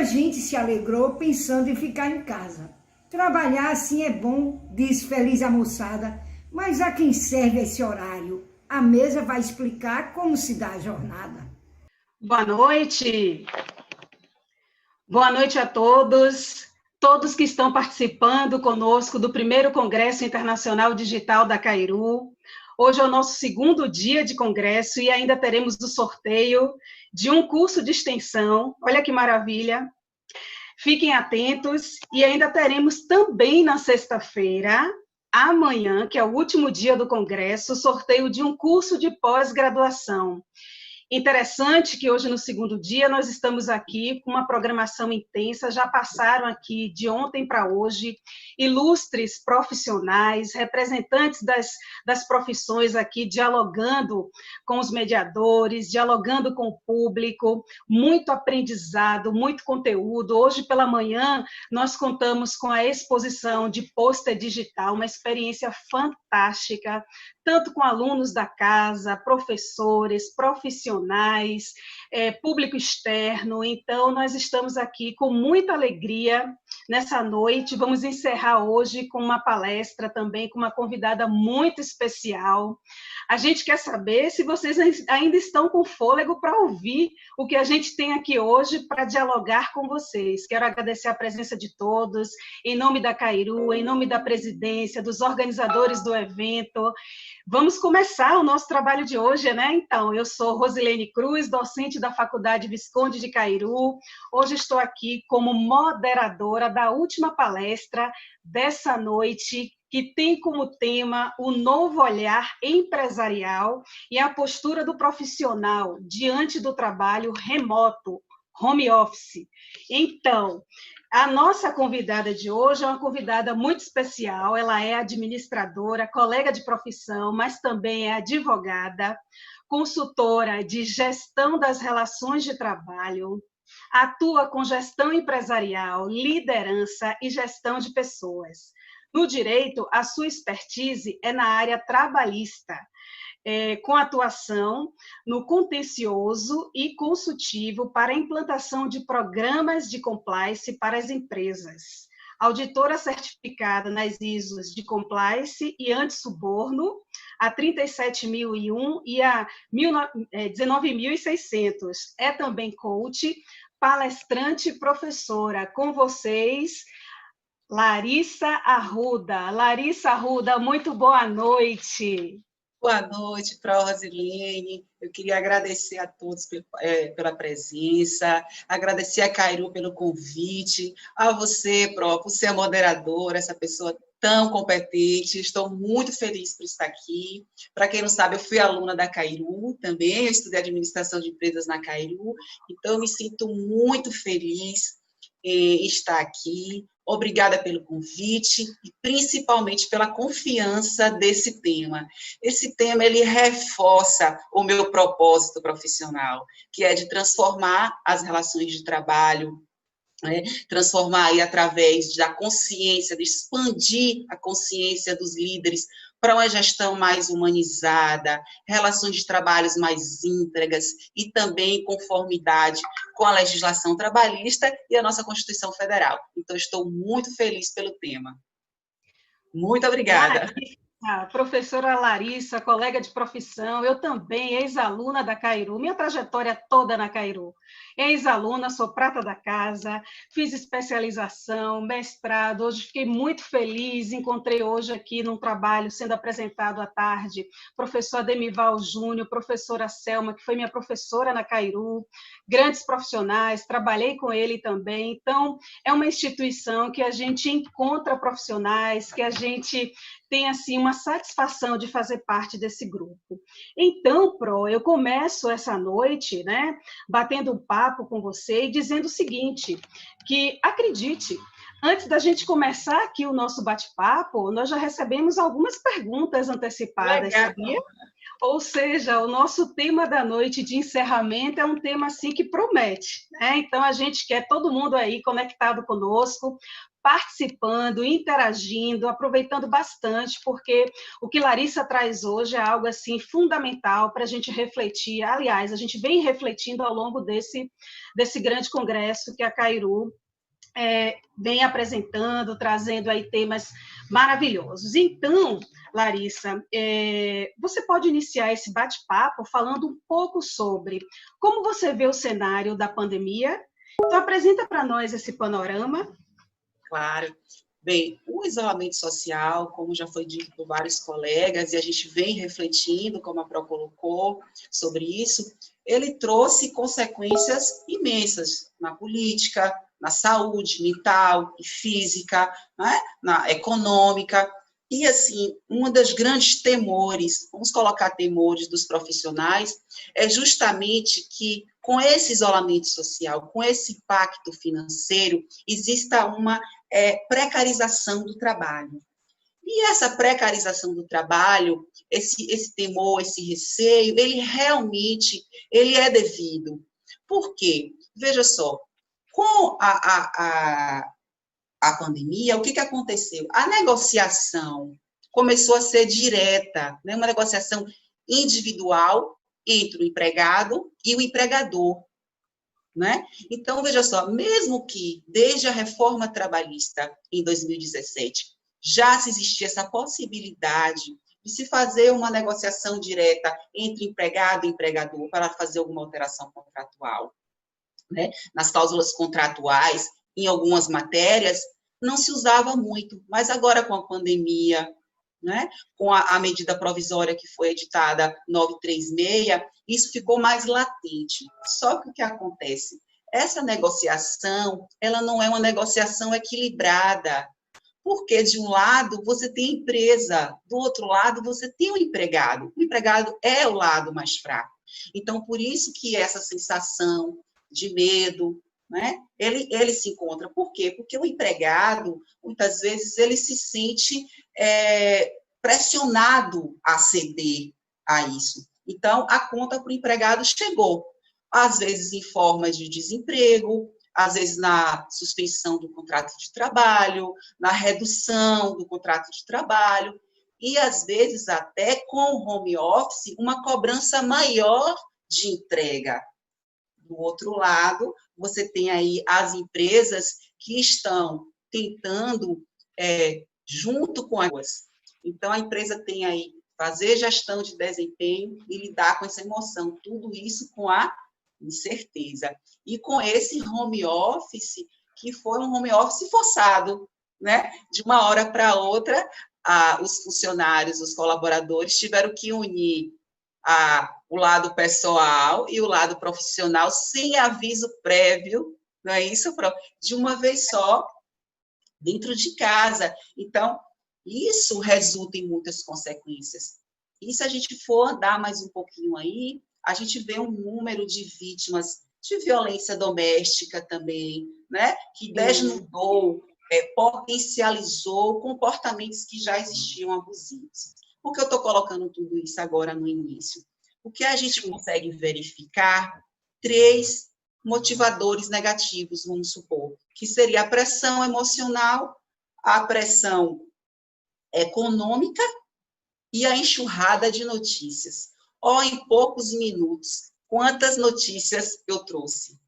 gente se alegrou pensando em ficar em casa. Trabalhar assim é bom, diz feliz a moçada, mas a quem serve esse horário? A mesa vai explicar como se dá a jornada. Boa noite! Boa noite a todos que estão participando conosco do primeiro Congresso Internacional Digital da Cairu. Hoje é o nosso segundo dia de congresso e ainda teremos o sorteio de um curso de extensão. Olha que maravilha! Fiquem atentos e ainda teremos também na sexta-feira, amanhã, que é o último dia do congresso, o sorteio de um curso de pós-graduação. Interessante que hoje, no segundo dia, nós estamos aqui com uma programação intensa, já passaram aqui de ontem para hoje, ilustres profissionais, representantes das profissões aqui, dialogando com os mediadores, dialogando com o público, muito aprendizado, muito conteúdo. Hoje pela manhã, nós contamos com a exposição de pôster digital, uma experiência fantástica, tanto com alunos da casa, professores, profissionais, público externo. Então, nós estamos aqui com muita alegria nessa noite. Vamos encerrar hoje com uma palestra também, com uma convidada muito especial. A gente quer saber se vocês ainda estão com fôlego para ouvir o que a gente tem aqui hoje para dialogar com vocês. Quero agradecer a presença de todos, em nome da Cairu, em nome da presidência, dos organizadores do evento. Vamos começar o nosso trabalho de hoje, né? Então, eu sou Rosilene Cruz, docente da Faculdade Visconde de Cairu. Hoje estou aqui como moderadora da última palestra dessa noite, que tem como tema o novo olhar empresarial e a postura do profissional diante do trabalho remoto, home office. Então, a nossa convidada de hoje é uma convidada muito especial, ela é administradora, colega de profissão, mas também é advogada, consultora de gestão das relações de trabalho, atua com gestão empresarial, liderança e gestão de pessoas. No direito, a sua expertise é na área trabalhista, com atuação no contencioso e consultivo para a implantação de programas de compliance para as empresas. Auditora certificada nas ISOs de compliance e antissuborno, a 37.001 e a 19.600. É também coach, palestrante e professora. Com vocês, Larissa Arruda. Larissa Arruda, muito boa noite. Boa noite, Pró Rosilene. Eu queria agradecer a todos pela presença, agradecer a Cairu pelo convite, a você, Pró, por ser a moderadora, essa pessoa tão competente. Estou muito feliz por estar aqui. Para quem não sabe, eu fui aluna da Cairu também, eu estudei administração de empresas na Cairu, então eu me sinto muito feliz em estar aqui. Obrigada pelo convite e principalmente pela confiança desse tema. Esse tema, ele reforça o meu propósito profissional, que é de transformar as relações de trabalho, transformar aí através da consciência, de expandir a consciência dos líderes para uma gestão mais humanizada, relações de trabalhos mais íntegras e também em conformidade com a legislação trabalhista e a nossa Constituição Federal. Então, estou muito feliz pelo tema. Muito obrigada. Professora Larissa, colega de profissão, eu também, ex-aluna da Cairu, minha trajetória toda na Cairu. Ex-aluna, sou prata da casa, fiz especialização, mestrado, hoje fiquei muito feliz, encontrei hoje aqui num trabalho sendo apresentado à tarde, professor Ademival Júnior, professora Selma, que foi minha professora na Cairu, grandes profissionais, trabalhei com ele também, então é uma instituição que a gente encontra profissionais, que a gente tem, assim, uma satisfação de fazer parte desse grupo. Então, Pro, eu começo essa noite, né, batendo um papo com você e dizendo o seguinte, que, acredite, antes da gente começar aqui o nosso bate-papo, nós já recebemos algumas perguntas antecipadas, Legal. Sabia? Ou seja, o nosso tema da noite de encerramento é um tema assim que promete, né? Então, a gente quer todo mundo aí conectado conosco, participando, interagindo, aproveitando bastante, porque o que Larissa traz hoje é algo assim fundamental para a gente refletir. Aliás, a gente vem refletindo ao longo desse grande congresso que a Cairu vem apresentando, trazendo aí temas maravilhosos. Então, Larissa, você pode iniciar esse bate-papo falando um pouco sobre como você vê o cenário da pandemia. Então, apresenta para nós esse panorama. Claro. Bem, o isolamento social, como já foi dito por vários colegas, e a gente vem refletindo, como a Pro colocou, sobre isso, ele trouxe consequências imensas na política, na saúde mental e física, né? Na econômica. E, assim, um dos grandes temores, vamos colocar temores dos profissionais, é justamente que, com esse isolamento social, com esse impacto financeiro, exista uma precarização do trabalho. E essa precarização do trabalho, esse temor, esse receio, ele realmente é devido. Por quê? Veja só, com a pandemia, o que aconteceu? A negociação começou a ser direta, né? Uma negociação individual entre o empregado e o empregador, né? Então, veja só, mesmo que desde a reforma trabalhista em 2017 já se existia essa possibilidade de se fazer uma negociação direta entre empregado e empregador para fazer alguma alteração contratual, né? Nas cláusulas contratuais, em algumas matérias, não se usava muito, mas agora com a pandemia, né, com a medida provisória que foi editada 936, isso ficou mais latente. Só que o que acontece? Essa negociação, ela não é uma negociação equilibrada, porque de um lado você tem a empresa, do outro lado você tem o empregado é o lado mais fraco. Então, por isso que essa sensação de medo, né, ele se encontra. Por quê? Porque o empregado, muitas vezes, ele se sente pressionado a ceder a isso. Então, a conta para o empregado chegou, às vezes em forma de desemprego, às vezes na suspensão do contrato de trabalho, na redução do contrato de trabalho, e às vezes até com o home office, uma cobrança maior de entrega. Do outro lado, você tem aí as empresas que estão tentando, junto com as... Então, a empresa tem aí fazer gestão de desempenho e lidar com essa emoção, tudo isso com a incerteza. E com esse home office, que foi um home office forçado, né? De uma hora para outra, os funcionários, os colaboradores tiveram que unir o lado pessoal e o lado profissional sem aviso prévio, não é isso, Pro? De uma vez só, dentro de casa. Então, isso resulta em muitas consequências. E se a gente for andar mais um pouquinho aí, a gente vê um número de vítimas de violência doméstica também, né? Que desnudou, potencializou comportamentos que já existiam abusivos. Por que eu estou colocando tudo isso agora no início? Porque a gente consegue verificar 3 motivadores negativos, vamos supor, que seria a pressão emocional, a pressão econômica e a enxurrada de notícias. Em poucos minutos, quantas notícias eu trouxe.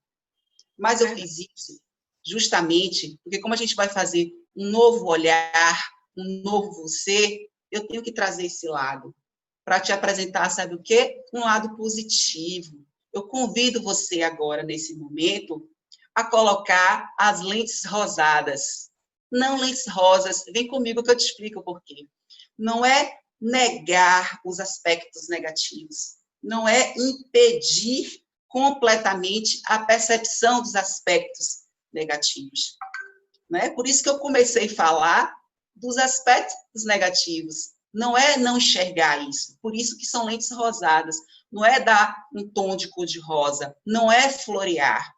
Mas eu fiz isso justamente porque, como a gente vai fazer um novo olhar, um novo você, eu tenho que trazer esse lado para te apresentar, sabe o quê? Um lado positivo. Eu convido você agora, nesse momento, a colocar as lentes rosadas. Não lentes rosas, vem comigo que eu te explico o porquê. Não é negar os aspectos negativos, não é impedir completamente a percepção dos aspectos negativos. Né? Por isso que eu comecei a falar dos aspectos negativos. Não é não enxergar isso. Por isso que são lentes rosadas. Não é dar um tom de cor-de-rosa. Não é florear.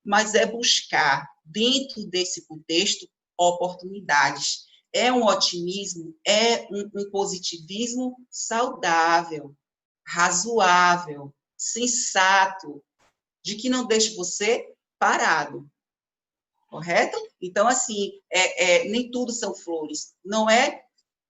Mas é buscar, dentro desse contexto, oportunidades. É um otimismo, é um positivismo saudável, razoável, sensato, de que não deixe você parado. correto? Então, assim, nem tudo são flores. Não é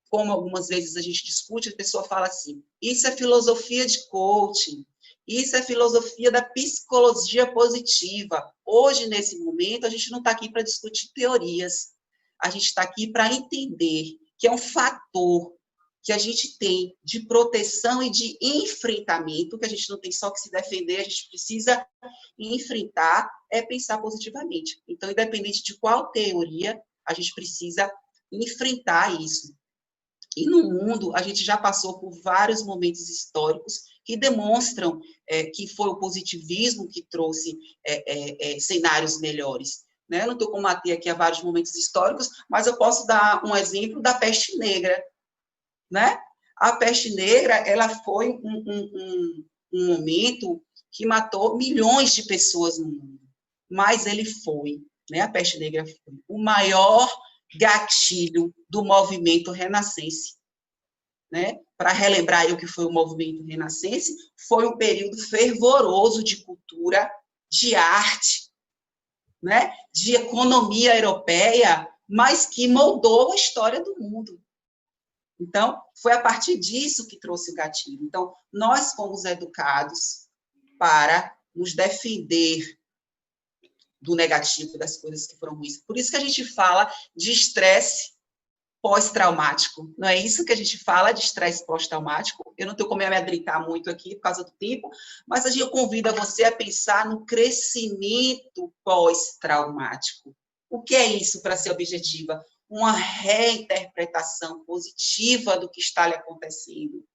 como algumas vezes a gente discute, a pessoa fala assim, isso é filosofia de coaching, isso é filosofia da psicologia positiva. Hoje, nesse momento, a gente não está aqui para discutir teorias, a gente está aqui para entender que é um fator que a gente tem de proteção e de enfrentamento, que a gente não tem só que se defender, a gente precisa enfrentar, é pensar positivamente. Então, independente de qual teoria, a gente precisa enfrentar isso. E no mundo, a gente já passou por vários momentos históricos que demonstram que foi o positivismo que trouxe cenários melhores. Né? Eu não estou combatendo aqui a vários momentos históricos, mas eu posso dar um exemplo da peste negra. Né? A peste negra, ela foi um momento que matou milhões de pessoas no mundo, mas ele foi, né? A peste negra foi o maior gatilho do movimento renascense. Né? Para relembrar aí o que foi o movimento renascense, foi um período fervoroso de cultura, de arte, né? De economia europeia, mas que moldou a história do mundo. Então, foi a partir disso que trouxe o gatilho. Então, nós fomos educados para nos defender do negativo, das coisas que foram ruins. Por isso que a gente fala de estresse pós-traumático. Não é isso que a gente fala de estresse pós-traumático? Eu não tenho como me amedrentar muito aqui por causa do tempo, mas eu convido a você a pensar no crescimento pós-traumático. O que é isso, para ser objetiva? Uma reinterpretação positiva do que está lhe acontecendo.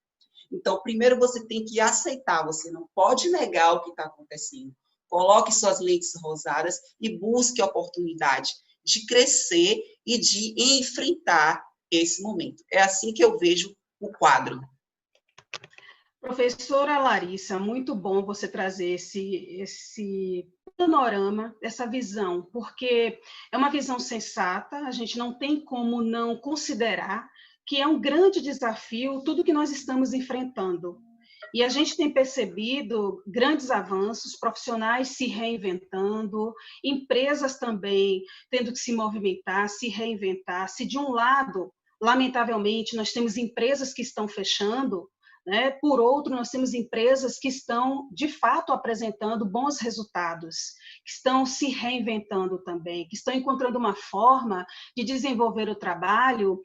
Então, primeiro você tem que aceitar, você não pode negar o que está acontecendo. Coloque suas lentes rosadas e busque a oportunidade de crescer e de enfrentar esse momento. É assim que eu vejo o quadro. Professora Larissa, muito bom você trazer esse panorama, essa visão, porque é uma visão sensata, a gente não tem como não considerar que é um grande desafio tudo que nós estamos enfrentando. E a gente tem percebido grandes avanços, profissionais se reinventando, empresas também tendo que se movimentar, se reinventar. Se de um lado, lamentavelmente, nós temos empresas que estão fechando, né? Por outro, nós temos empresas que estão, de fato, apresentando bons resultados, que estão se reinventando também, que estão encontrando uma forma de desenvolver o trabalho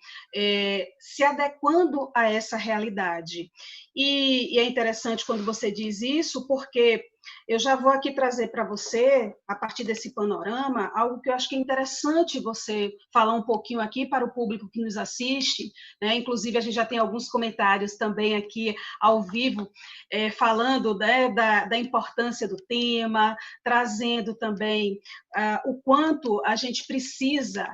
se adequando a essa realidade. E é interessante quando você diz isso, porque eu já vou aqui trazer para você, a partir desse panorama, algo que eu acho que é interessante você falar um pouquinho aqui para o público que nos assiste, né? Inclusive, a gente já tem alguns comentários também aqui ao vivo, falando, né, da importância do tema, trazendo também o quanto a gente precisa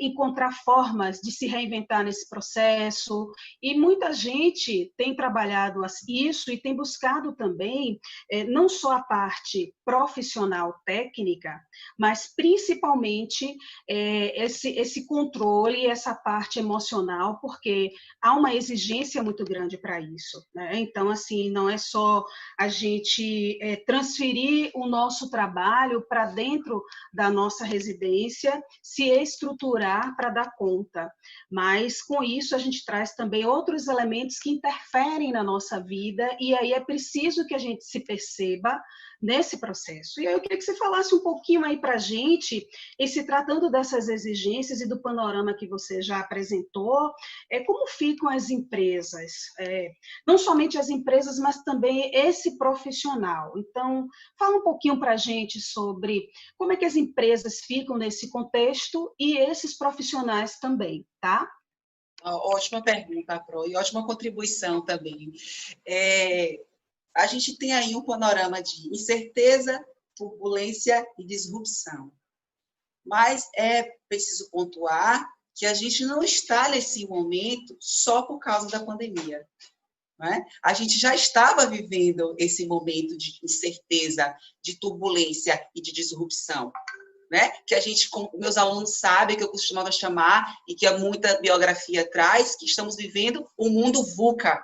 encontrar formas de se reinventar nesse processo, e muita gente tem trabalhado isso e tem buscado também, não só a parte profissional técnica, mas principalmente esse controle, essa parte emocional, porque há uma exigência muito grande para isso, né? Então, assim, não é só a gente transferir o nosso trabalho para dentro da nossa residência, se estruturar para dar conta, mas com isso a gente traz também outros elementos que interferem na nossa vida, e aí é preciso que a gente se perceba nesse processo. E aí eu queria que você falasse um pouquinho aí para a gente, e se tratando dessas exigências e do panorama que você já apresentou, como ficam as empresas, não somente as empresas, mas também esse profissional. Então, fala um pouquinho para a gente sobre como é que as empresas ficam nesse contexto e esses profissionais também, tá? Ótima pergunta, Pro, e ótima contribuição também. A gente tem aí um panorama de incerteza, turbulência e disrupção. Mas é preciso pontuar que a gente não está nesse momento só por causa da pandemia. Né? A gente já estava vivendo esse momento de incerteza, de turbulência e de disrupção. Né? Que a gente, como meus alunos sabem, que eu costumava chamar, e que muita biografia traz, que estamos vivendo o mundo VUCA.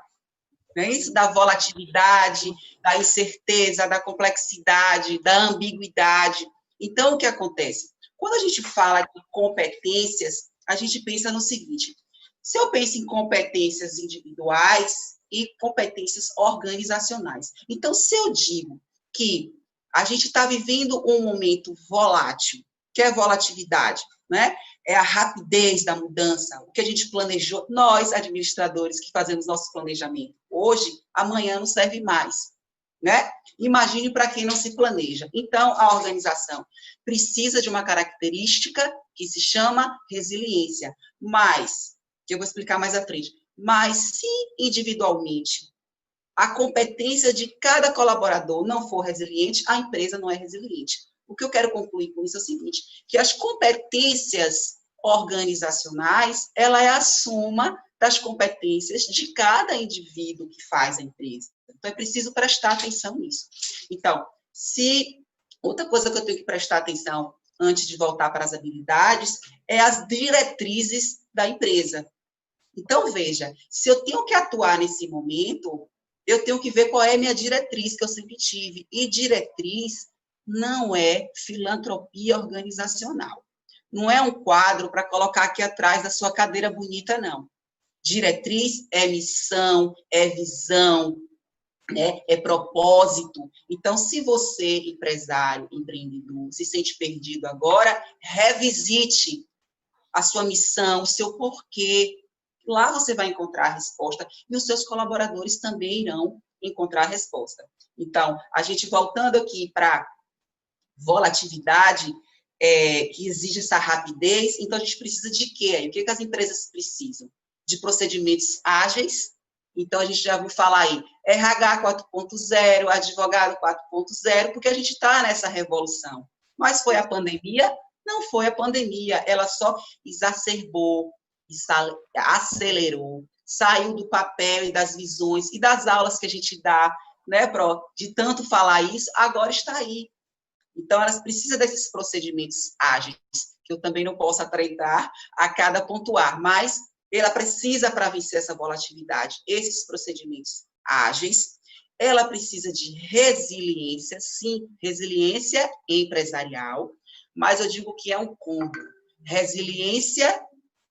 Né? Isso da volatilidade, da incerteza, da complexidade, da ambiguidade. Então, o que acontece? Quando a gente fala de competências, a gente pensa no seguinte: se eu penso em competências individuais e competências organizacionais. Então, se eu digo que a gente está vivendo um momento volátil, que é a volatilidade, né? É a rapidez da mudança, o que a gente planejou, nós, administradores, que fazemos nosso planejamento. Hoje, amanhã não serve mais, né? Imagine para quem não se planeja. Então, a organização precisa de uma característica que se chama resiliência, mas, que eu vou explicar mais à frente, mas se individualmente a competência de cada colaborador não for resiliente, a empresa não é resiliente. O que eu quero concluir com isso é o seguinte, que as competências organizacionais, ela é a soma das competências de cada indivíduo que faz a empresa. Então, é preciso prestar atenção nisso. Então, outra coisa que eu tenho que prestar atenção antes de voltar para as habilidades é as diretrizes da empresa. Então, veja, se eu tenho que atuar nesse momento, eu tenho que ver qual é a minha diretriz, que eu sempre tive. E diretriz não é filantropia organizacional. Não é um quadro para colocar aqui atrás da sua cadeira bonita, não. Diretriz é missão, é visão, né? É propósito. Então, se você, empresário, empreendedor, se sente perdido agora, revisite a sua missão, o seu porquê. Lá você vai encontrar a resposta e os seus colaboradores também irão encontrar a resposta. Então, a gente voltando aqui para volatilidade, que exige essa rapidez, então a gente precisa de quê? O que as empresas precisam? De procedimentos ágeis. Então, a gente já ouviu falar aí, RH 4.0, advogado 4.0, porque a gente está nessa revolução. Mas foi a pandemia? Não foi a pandemia, ela só exacerbou, acelerou, saiu do papel e das visões e das aulas que a gente dá, né, Pro? De tanto falar isso, agora está aí. Então, elas precisam desses procedimentos ágeis, que eu também não posso atreitar a cada pontuar, mas ela precisa, para vencer essa volatilidade, esses procedimentos ágeis, ela precisa de resiliência, sim, resiliência empresarial, mas eu digo que é um combo. Resiliência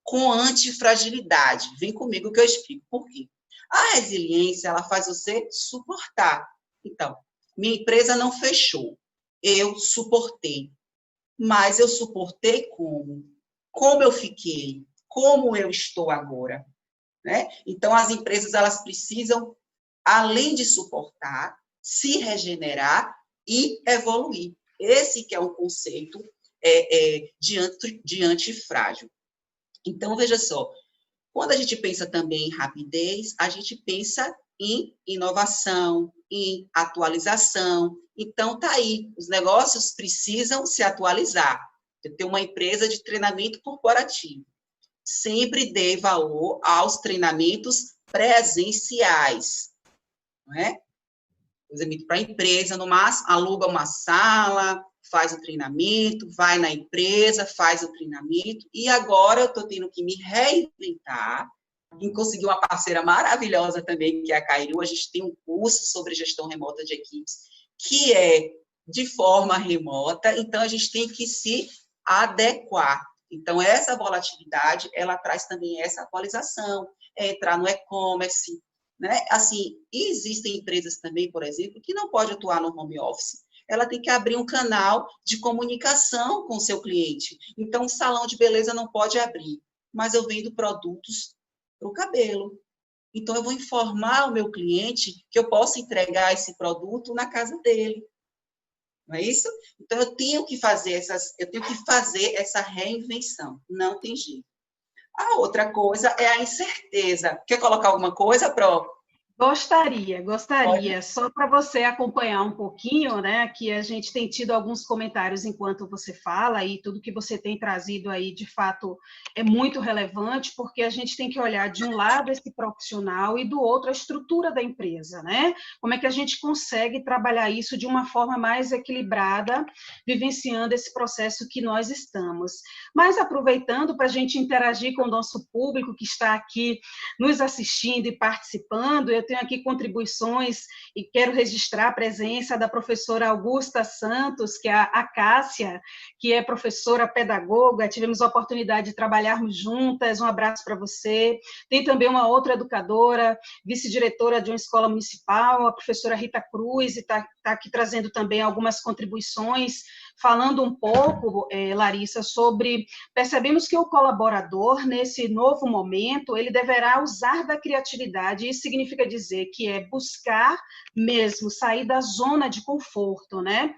com antifragilidade. Vem comigo que eu explico por quê. A resiliência, ela faz você suportar. Então, minha empresa não fechou. Eu suportei. Mas eu suportei como? Como eu fiquei? Como eu estou agora? Né? Então, as empresas, elas precisam, além de suportar, se regenerar e evoluir. Esse que é um conceito de antifrágil. Então, veja só, quando a gente pensa também em rapidez, a gente pensa em inovação, em atualização. Então, tá aí, os negócios precisam se atualizar. Eu tenho uma empresa de treinamento corporativo. Sempre dê valor aos treinamentos presenciais, não é? Por exemplo, para a empresa, no máximo, aluga uma sala, faz o treinamento, vai na empresa, faz o treinamento, e agora eu estou tendo que me reinventar, e conseguir uma parceira maravilhosa também, que é a Cairu. A gente tem um curso sobre gestão remota de equipes, que é de forma remota, então a gente tem que se adequar. Então, essa volatilidade, ela traz também essa atualização, entrar no e-commerce, né? Assim, existem empresas também, por exemplo, que não pode atuar no home office. Ela tem que abrir um canal de comunicação com o seu cliente. Então, o salão de beleza não pode abrir, mas eu vendo produtos para o cabelo. Então, eu vou informar o meu cliente que eu posso entregar esse produto na casa dele. Não é isso? Então, eu tenho que fazer essa reinvenção. Não tem jeito. A outra coisa é a incerteza. Quer colocar alguma coisa, Pro? Gostaria. Pode. Só para você acompanhar um pouquinho, né, que a gente tem tido alguns comentários enquanto você fala, e tudo que você tem trazido aí, de fato, é muito relevante, porque a gente tem que olhar de um lado esse profissional e do outro a estrutura da empresa, né? Como é que a gente consegue trabalhar isso de uma forma mais equilibrada, vivenciando esse processo que nós estamos. Mas aproveitando para a gente interagir com o nosso público que está aqui nos assistindo e participando, eu tenho aqui contribuições e quero registrar a presença da professora Augusta Santos, que é a Cássia, que é professora pedagoga, tivemos a oportunidade de trabalharmos juntas, um abraço para você. Tem também uma outra educadora, vice-diretora de uma escola municipal, a professora Rita Cruz, e está aqui trazendo também algumas contribuições, falando um pouco, Larissa, sobre, percebemos que o colaborador, nesse novo momento, ele deverá usar da criatividade, isso significa dizer que é buscar mesmo sair da zona de conforto, né?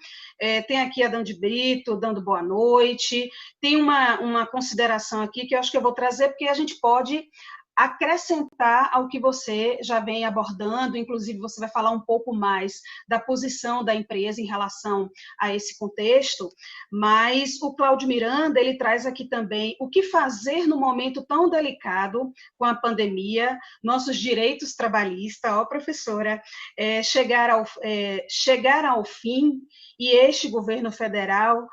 Tem aqui a Dandi Brito dando boa noite, tem uma consideração aqui que eu acho que eu vou trazer, porque a gente pode acrescentar ao que você já vem abordando, inclusive você vai falar um pouco mais da posição da empresa em relação a esse contexto, mas o Cláudio Miranda, ele traz aqui também o que fazer no momento tão delicado com a pandemia, nossos direitos trabalhistas, professora, chegar ao fim, e este governo federal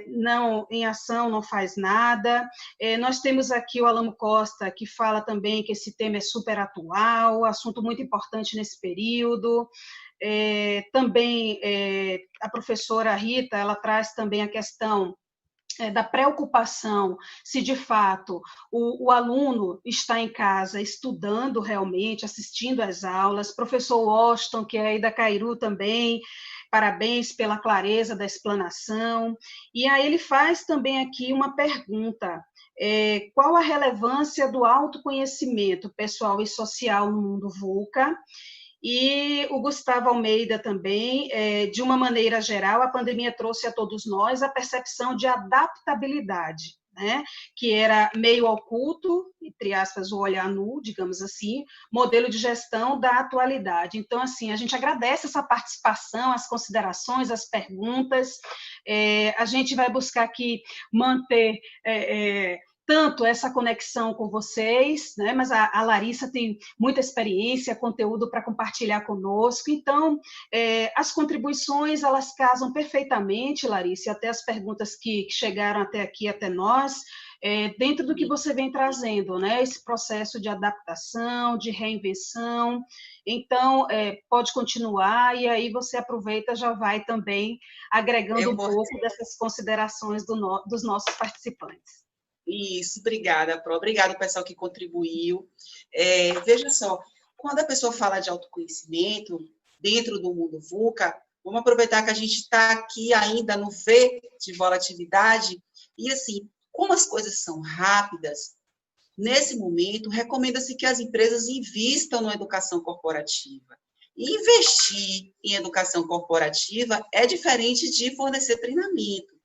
não em ação não faz nada. Nós temos aqui o Alamo Costa, que fala também que esse tema é super atual, assunto muito importante nesse período. Também a professora Rita, ela traz também a questão da preocupação se, de fato, o aluno está em casa estudando realmente, assistindo às aulas. Professor Washington, que é aí da Cairu também, parabéns pela clareza da explanação. E aí ele faz também aqui uma pergunta: qual a relevância do autoconhecimento pessoal e social no mundo VUCA? E o Gustavo Almeida também, de uma maneira geral, a pandemia trouxe a todos nós a percepção de adaptabilidade, né? Que era meio oculto, entre aspas, o olhar nu, digamos assim, modelo de gestão da atualidade. Então, assim, a gente agradece essa participação, as considerações, as perguntas, a gente vai buscar aqui manter tanto essa conexão com vocês, né? Mas a Larissa tem muita experiência, conteúdo para compartilhar conosco, então as contribuições, elas casam perfeitamente, Larissa, e até as perguntas que chegaram até aqui, até nós, dentro do que você vem trazendo, né? Esse processo de adaptação, de reinvenção. Então, pode continuar, e aí você aproveita, já vai também agregando um pouco dessas considerações dos nossos participantes. Isso, obrigada, Pro. Obrigada, pessoal que contribuiu. Veja só, quando a pessoa fala de autoconhecimento dentro do mundo VUCA, vamos aproveitar que a gente está aqui ainda no V de volatilidade, e assim, como as coisas são rápidas, nesse momento, recomenda-se que as empresas invistam na educação corporativa. E investir em educação corporativa é diferente de fornecer treinamento,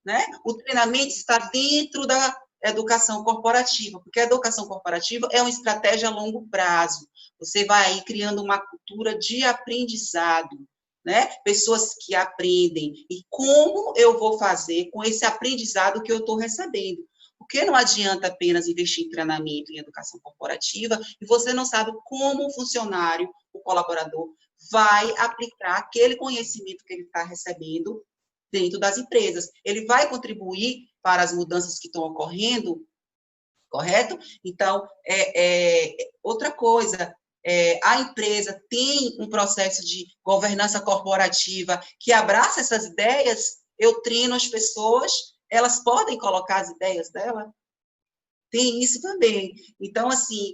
né? O treinamento está dentro da educação corporativa, porque a educação corporativa é uma estratégia a longo prazo. Você vai aí criando uma cultura de aprendizado, né? Pessoas que aprendem. E como eu vou fazer com esse aprendizado que eu estou recebendo? Porque não adianta apenas investir em treinamento em educação corporativa e você não sabe como o funcionário, o colaborador, vai aplicar aquele conhecimento que ele está recebendo dentro das empresas. Ele vai contribuir para as mudanças que estão ocorrendo, correto? Então, outra coisa, a empresa tem um processo de governança corporativa que abraça essas ideias, eu treino as pessoas, elas podem colocar as ideias dela? Tem isso também. Então, assim,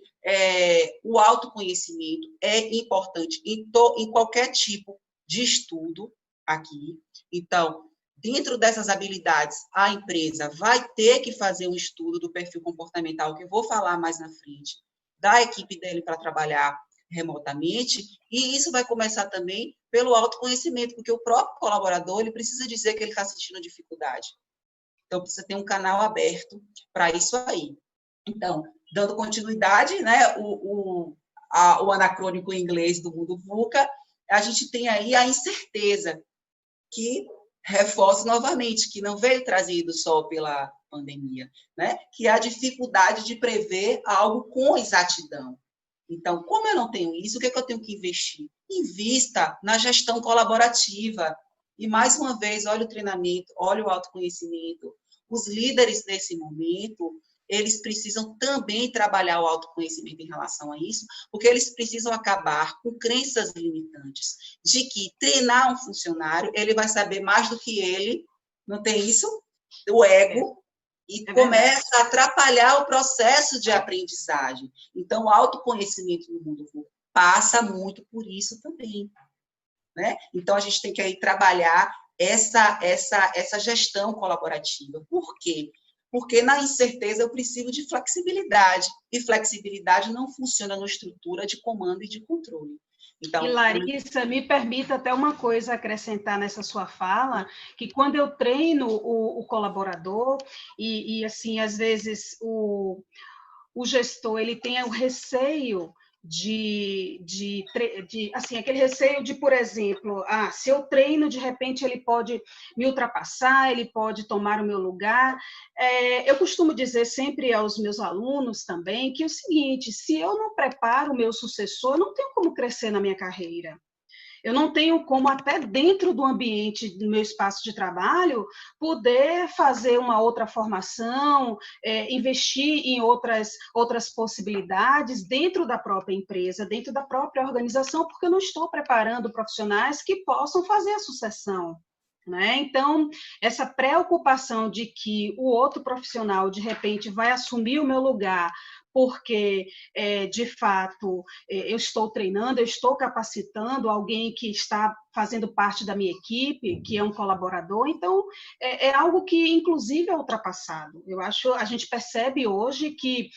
o autoconhecimento é importante em qualquer tipo de estudo aqui. Então, dentro dessas habilidades, a empresa vai ter que fazer um estudo do perfil comportamental, que eu vou falar mais na frente, da equipe dele para trabalhar remotamente, e isso vai começar também pelo autoconhecimento, porque o próprio colaborador, ele precisa dizer que ele está sentindo dificuldade. Então, precisa ter um canal aberto para isso aí. Então, dando continuidade, né, o anacrônico em inglês do mundo VUCA, a gente tem aí a incerteza, que reforço novamente, que não veio trazido só pela pandemia, né? Que é a dificuldade de prever algo com exatidão. Então, como eu não tenho isso, o que é que eu tenho que investir? Invista na gestão colaborativa. E, mais uma vez, olha o treinamento, olha o autoconhecimento. Os líderes, nesse momento, eles precisam também trabalhar o autoconhecimento em relação a isso, porque eles precisam acabar com crenças limitantes, de que treinar um funcionário, ele vai saber mais do que ele, não tem isso? O ego, e começa a atrapalhar o processo de aprendizagem. Então, o autoconhecimento no mundo passa muito por isso também, né? Então, a gente tem que aí trabalhar essa gestão colaborativa. Por quê? Porque na incerteza eu preciso de flexibilidade, e flexibilidade não funciona na estrutura de comando e de controle. Então, e, Larissa, me permita até uma coisa acrescentar nessa sua fala, que quando eu treino o colaborador, e assim, às vezes o gestor ele tem o receio assim, aquele receio de, por exemplo, se eu treino, de repente ele pode me ultrapassar, ele pode tomar o meu lugar. Eu costumo dizer sempre aos meus alunos também que é o seguinte: se eu não preparo o meu sucessor, eu não tenho como crescer na minha carreira. Eu não tenho como, até dentro do ambiente do meu espaço de trabalho, poder fazer uma outra formação, investir em outras possibilidades dentro da própria empresa, dentro da própria organização, porque eu não estou preparando profissionais que possam fazer a sucessão. Né? Então, essa preocupação de que o outro profissional, de repente, vai assumir o meu lugar, porque, de fato, eu estou treinando, eu estou capacitando alguém que está fazendo parte da minha equipe, que é um colaborador, então, é algo que, inclusive, é ultrapassado. Eu acho, a gente percebe hoje que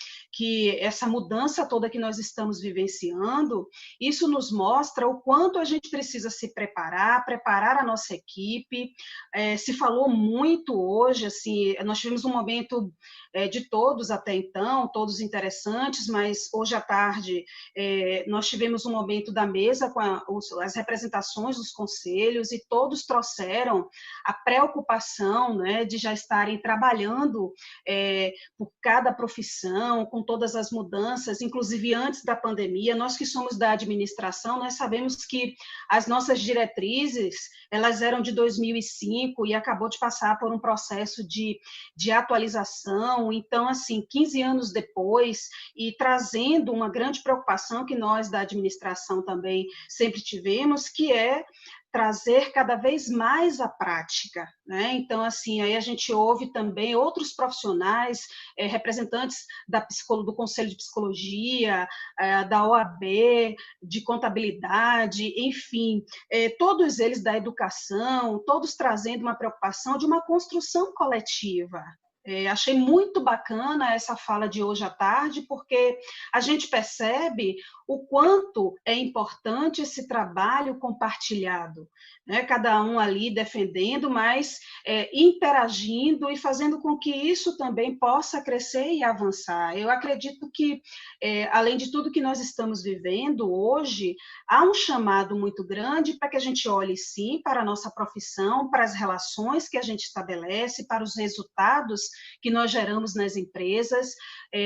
essa mudança toda que nós estamos vivenciando, isso nos mostra o quanto a gente precisa se preparar a nossa equipe. Se falou muito hoje, assim, nós tivemos um momento de todos até então, todos interessantes, mas hoje à tarde nós tivemos um momento da mesa com as representações dos conselhos, e todos trouxeram a preocupação, né, de já estarem trabalhando por cada profissão, com todas as mudanças, inclusive antes da pandemia. Nós que somos da administração, nós sabemos que as nossas diretrizes, elas eram de 2005 e acabou de passar por um processo de atualização. Então, assim, 15 anos depois, e trazendo uma grande preocupação que nós da administração também sempre tivemos, que é trazer cada vez mais a prática, né? Então, assim, aí a gente ouve também outros profissionais, representantes do Conselho de Psicologia, da OAB, de contabilidade, enfim, todos eles da educação, todos trazendo uma preocupação de uma construção coletiva. Achei muito bacana essa fala de hoje à tarde, porque a gente percebe o quanto é importante esse trabalho compartilhado, né? Cada um ali defendendo, mas interagindo e fazendo com que isso também possa crescer e avançar. Eu acredito que, além de tudo que nós estamos vivendo hoje, há um chamado muito grande para que a gente olhe, sim, para a nossa profissão, para as relações que a gente estabelece, para os resultados que nós geramos nas empresas.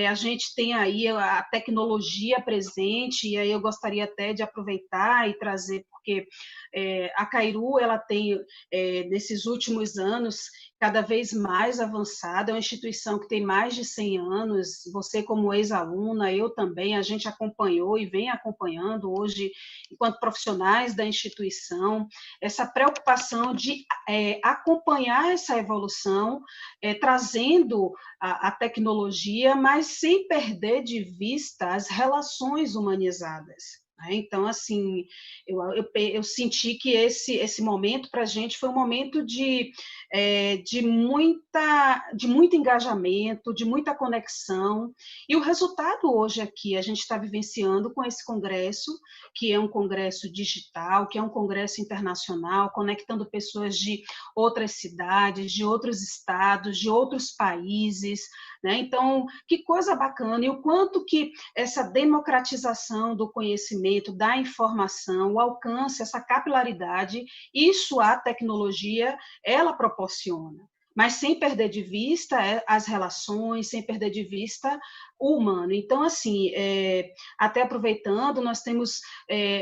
A gente tem aí a tecnologia presente, e aí eu gostaria até de aproveitar e trazer, porque a Cairu, ela tem, nesses últimos anos, cada vez mais avançada, é uma instituição que tem mais de 100 anos, você como ex-aluna, eu também, a gente acompanhou e vem acompanhando hoje, enquanto profissionais da instituição, essa preocupação de acompanhar essa evolução, trazendo a tecnologia, mas sem perder de vista as relações humanizadas. Então, assim, eu senti que esse momento para a gente foi um momento de muito engajamento, de muita conexão, e o resultado hoje aqui, a gente está vivenciando com esse congresso, que é um congresso digital, que é um congresso internacional, conectando pessoas de outras cidades, de outros estados, de outros países, né? Então, que coisa bacana, e o quanto que essa democratização do conhecimento, da informação, o alcance, essa capilaridade, isso a tecnologia, ela proporciona, mas sem perder de vista as relações, sem perder de vista o humano. Então, assim, até aproveitando, nós temos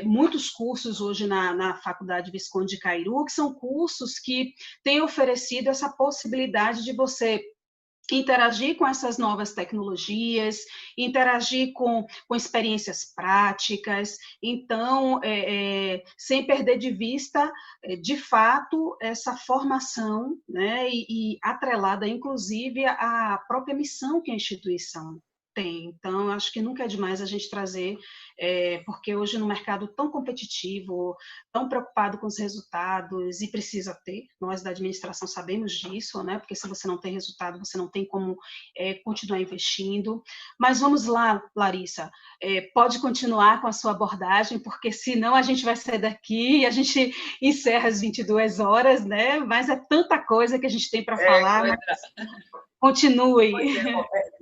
muitos cursos hoje na Faculdade Visconde de Cairu, que são cursos que têm oferecido essa possibilidade de você interagir com essas novas tecnologias, interagir com experiências práticas, então, sem perder de vista, de fato, essa formação, né, e atrelada, inclusive, à própria missão que a instituição tem. Então, acho que nunca é demais a gente trazer, porque hoje no mercado tão competitivo, tão preocupado com os resultados, e precisa ter, nós da administração sabemos disso, né? Porque se você não tem resultado, você não tem como continuar investindo. Mas vamos lá, Larissa, pode continuar com a sua abordagem, porque senão a gente vai sair daqui e a gente encerra às 22 horas, né? Mas é tanta coisa que a gente tem para falar, mas continue.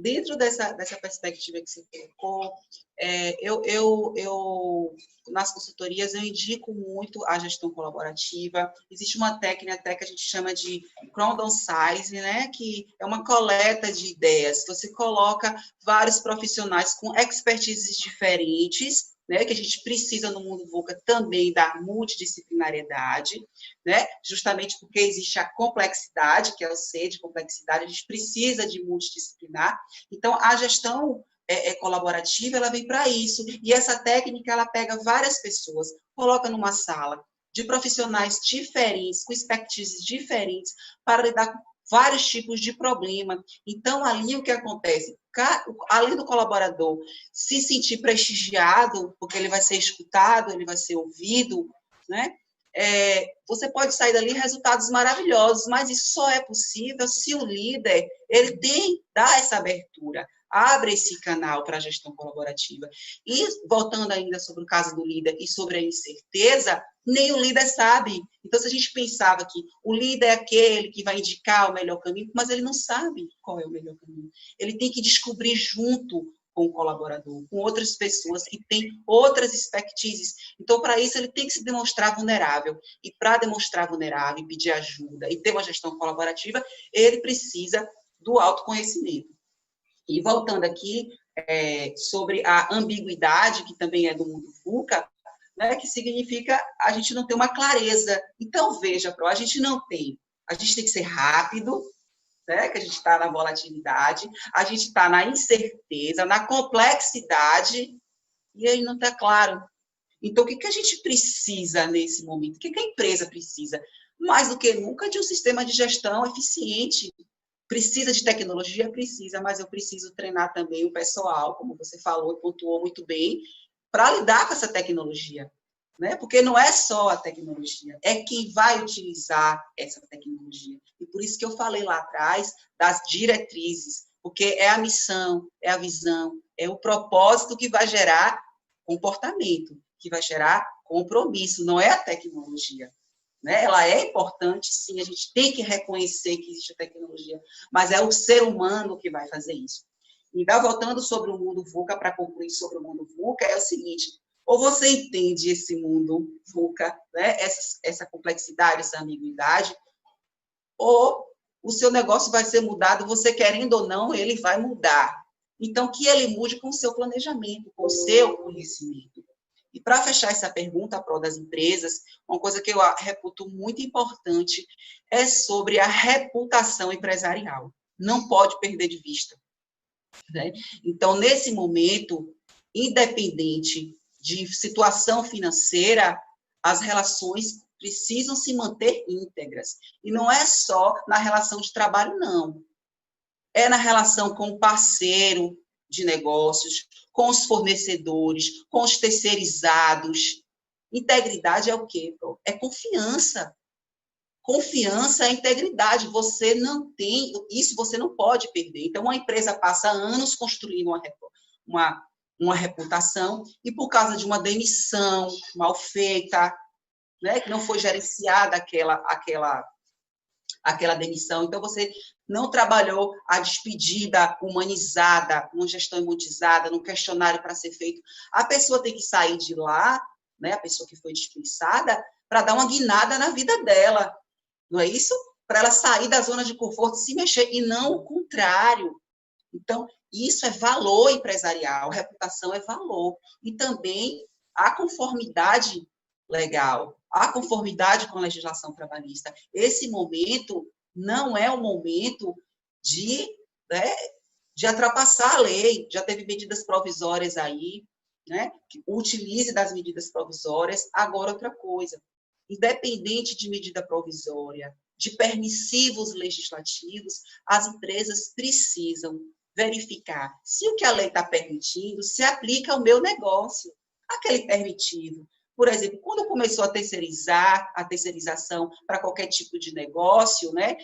Dentro dessa perspectiva que você colocou, nas consultorias, eu indico muito a gestão colaborativa. Existe uma técnica até que a gente chama de crowdsourcing, né? Que é uma coleta de ideias. Você coloca vários profissionais com expertises diferentes, né, que a gente precisa no mundo VUCA também da multidisciplinariedade, né, justamente porque existe a complexidade, que é o C de complexidade, a gente precisa de multidisciplinar. Então, a gestão colaborativa, ela vem para isso, e essa técnica, ela pega várias pessoas, coloca numa sala de profissionais diferentes, com expertises diferentes, para lidar com vários tipos de problema. Então, ali o que acontece? Além do colaborador se sentir prestigiado, porque ele vai ser escutado, ele vai ser ouvido, né? Você pode sair dali resultados maravilhosos, mas isso só é possível se o líder ele dá essa abertura, abre esse canal para a gestão colaborativa. E, voltando ainda sobre o caso do líder e sobre a incerteza, nem o líder sabe. Então, se a gente pensava que o líder é aquele que vai indicar o melhor caminho, mas ele não sabe qual é o melhor caminho. Ele tem que descobrir junto com o colaborador, com outras pessoas que têm outras expertises. Então, para isso, ele tem que se demonstrar vulnerável. E para demonstrar vulnerável, e pedir ajuda, e ter uma gestão colaborativa, ele precisa do autoconhecimento. E voltando aqui sobre a ambiguidade, que também é do mundo VUCA, né, que significa a gente não ter uma clareza. Então, veja, a gente não tem. A gente tem que ser rápido, né, que a gente está na volatilidade, a gente está na incerteza, na complexidade, e aí não está claro. Então, o que a gente precisa nesse momento? O que a empresa precisa? Mais do que nunca, de um sistema de gestão eficiente. Precisa de tecnologia? Precisa, mas eu preciso treinar também o pessoal, como você falou e pontuou muito bem, para lidar com essa tecnologia, né? Porque não é só a tecnologia, é quem vai utilizar essa tecnologia. E por isso que eu falei lá atrás das diretrizes, porque é a missão, é a visão, é o propósito que vai gerar comportamento, que vai gerar compromisso, não é a tecnologia. Né? Ela é importante, sim, a gente tem que reconhecer que existe a tecnologia, mas é o ser humano que vai fazer isso. Então, voltando sobre o mundo VUCA, para concluir sobre o mundo VUCA, é o seguinte, ou você entende esse mundo VUCA, né? essa complexidade, essa ambiguidade, ou o seu negócio vai ser mudado, você querendo ou não, ele vai mudar. Então, que ele mude com o seu planejamento, com o seu conhecimento. E para fechar essa pergunta à prol das empresas, uma coisa que eu reputo muito importante é sobre a reputação empresarial. Não pode perder de vista. Né? Então, nesse momento, independente de situação financeira, as relações precisam se manter íntegras. E não é só na relação de trabalho, não. É na relação com o parceiro de negócios, com os fornecedores, com os terceirizados. Integridade é o quê, Pro? É confiança. Confiança é integridade. Você não tem, isso você não pode perder. Então, uma empresa passa anos construindo uma reputação e por causa de uma demissão mal feita, né, que não foi gerenciada aquela demissão, então você não trabalhou a despedida humanizada, uma gestão humanizada, num questionário para ser feito. A pessoa tem que sair de lá, né, a pessoa que foi dispensada, para dar uma guinada na vida dela, não é isso? Para ela sair da zona de conforto, se mexer, e não o contrário. Então, isso é valor empresarial, reputação é valor. E também a conformidade legal, a conformidade com a legislação trabalhista. Esse momento não é o momento de né, de ultrapassar a lei, já teve medidas provisórias aí, né, que utilize das medidas provisórias. Agora, outra coisa, independente de medida provisória, de permissivos legislativos, as empresas precisam verificar se o que a lei está permitindo se aplica ao meu negócio, aquele permitido. Por exemplo, quando começou a terceirização para qualquer tipo de negócio, né,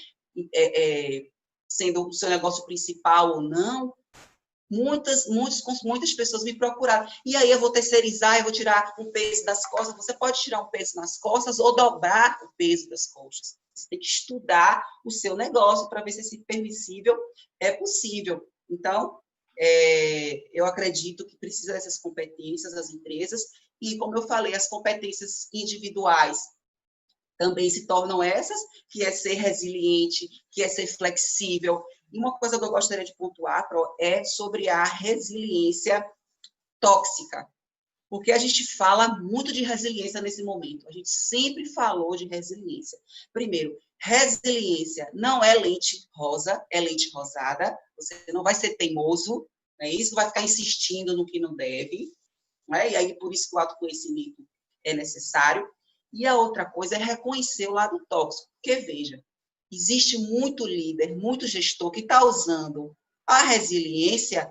sendo o seu negócio principal ou não, muitas pessoas me procuraram. E aí eu vou terceirizar, eu vou tirar um peso das costas. Você pode tirar um peso nas costas ou dobrar o peso das costas. Você tem que estudar o seu negócio para ver se esse permissível é possível. Então, eu acredito que precisa dessas competências das empresas e, como eu falei, as competências individuais também se tornam essas, que é ser resiliente, que é ser flexível. E uma coisa que eu gostaria de pontuar, Pro, é sobre a resiliência tóxica, porque a gente fala muito de resiliência nesse momento, a gente sempre falou de resiliência. Primeiro, resiliência não é lente rosa, é lente rosada, você não vai ser teimoso, não é isso? Vai ficar insistindo no que não deve, né? E aí por isso que o autoconhecimento é necessário. E a outra coisa é reconhecer o lado tóxico, porque, veja, existe muito líder, muito gestor que está usando a resiliência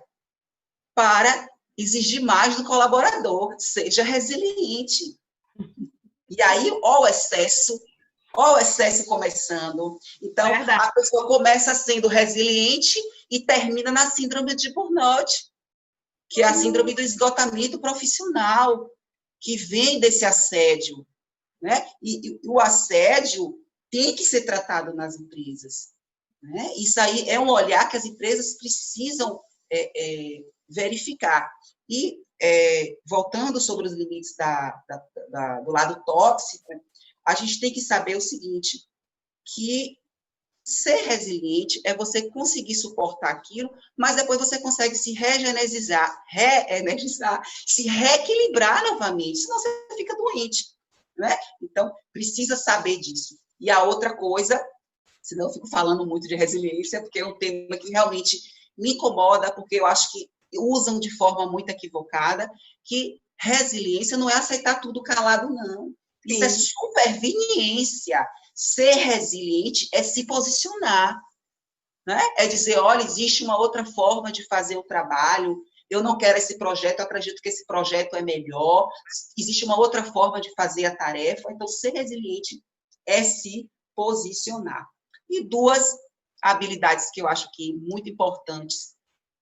para exigir mais do colaborador, seja resiliente. E aí, ó o excesso começando. Então, a pessoa começa sendo resiliente e termina na síndrome de burnout, que é a síndrome do esgotamento profissional, que vem desse assédio, né? E o assédio tem que ser tratado nas empresas, né? Isso aí é um olhar que as empresas precisam verificar. E, voltando sobre os limites do lado tóxico, a gente tem que saber o seguinte, que ser resiliente é você conseguir suportar aquilo, mas depois você consegue se reenergizar, se reequilibrar novamente, senão você fica doente, né? Então, precisa saber disso. E a outra coisa, senão eu fico falando muito de resiliência, porque é um tema que realmente me incomoda, porque eu acho que usam de forma muito equivocada, que resiliência não é aceitar tudo calado, não. Isso é superveniência. Ser resiliente é se posicionar, né? É dizer, olha, existe uma outra forma de fazer o trabalho, eu não quero esse projeto, eu acredito que esse projeto é melhor, existe uma outra forma de fazer a tarefa. Então, ser resiliente é se posicionar. E duas habilidades que eu acho que muito importantes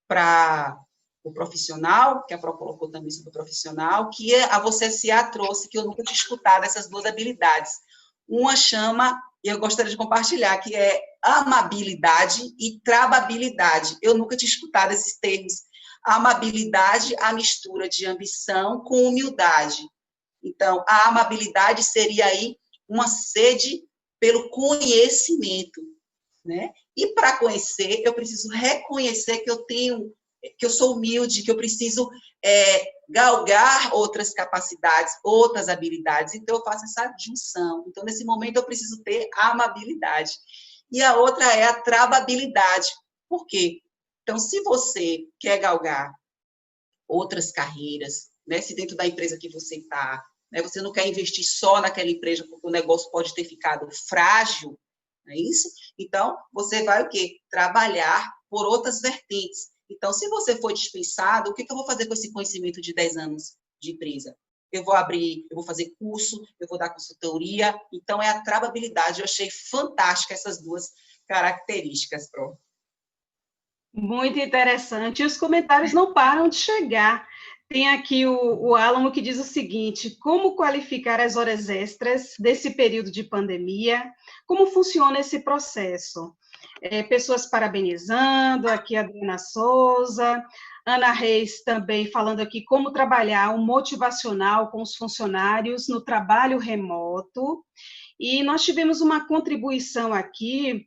para o profissional, que a Pro colocou também sobre o profissional, que a Você Se.A. trouxe, que eu nunca tinha escutado essas duas habilidades. Uma chama, e eu gostaria de compartilhar, que é amabilidade e trababilidade. Eu nunca tinha escutado esses termos. Amabilidade, a mistura de ambição com humildade. Então, a amabilidade seria aí uma sede pelo conhecimento, né? E para conhecer, eu preciso reconhecer que eu sou humilde, que eu preciso galgar outras capacidades, outras habilidades. Então, eu faço essa junção. Então, nesse momento, eu preciso ter a amabilidade. E a outra é a trababilidade. Por quê? Então, se você quer galgar outras carreiras, né, se dentro da empresa que você está, né, você não quer investir só naquela empresa porque o negócio pode ter ficado frágil, não é isso? Então, você vai o quê? Trabalhar por outras vertentes. Então, se você for dispensado, o que eu vou fazer com esse conhecimento de 10 anos de empresa? Eu vou fazer curso, eu vou dar consultoria. Então, é a trababilidade. Eu achei fantástica essas duas características, Pro. Muito interessante. E os comentários não param de chegar. Tem aqui o Álamo que diz o seguinte: como qualificar as horas extras desse período de pandemia? Como funciona esse processo? Pessoas parabenizando, aqui a Adriana Souza, Ana Reis também falando aqui como trabalhar o motivacional com os funcionários no trabalho remoto. E nós tivemos uma contribuição aqui,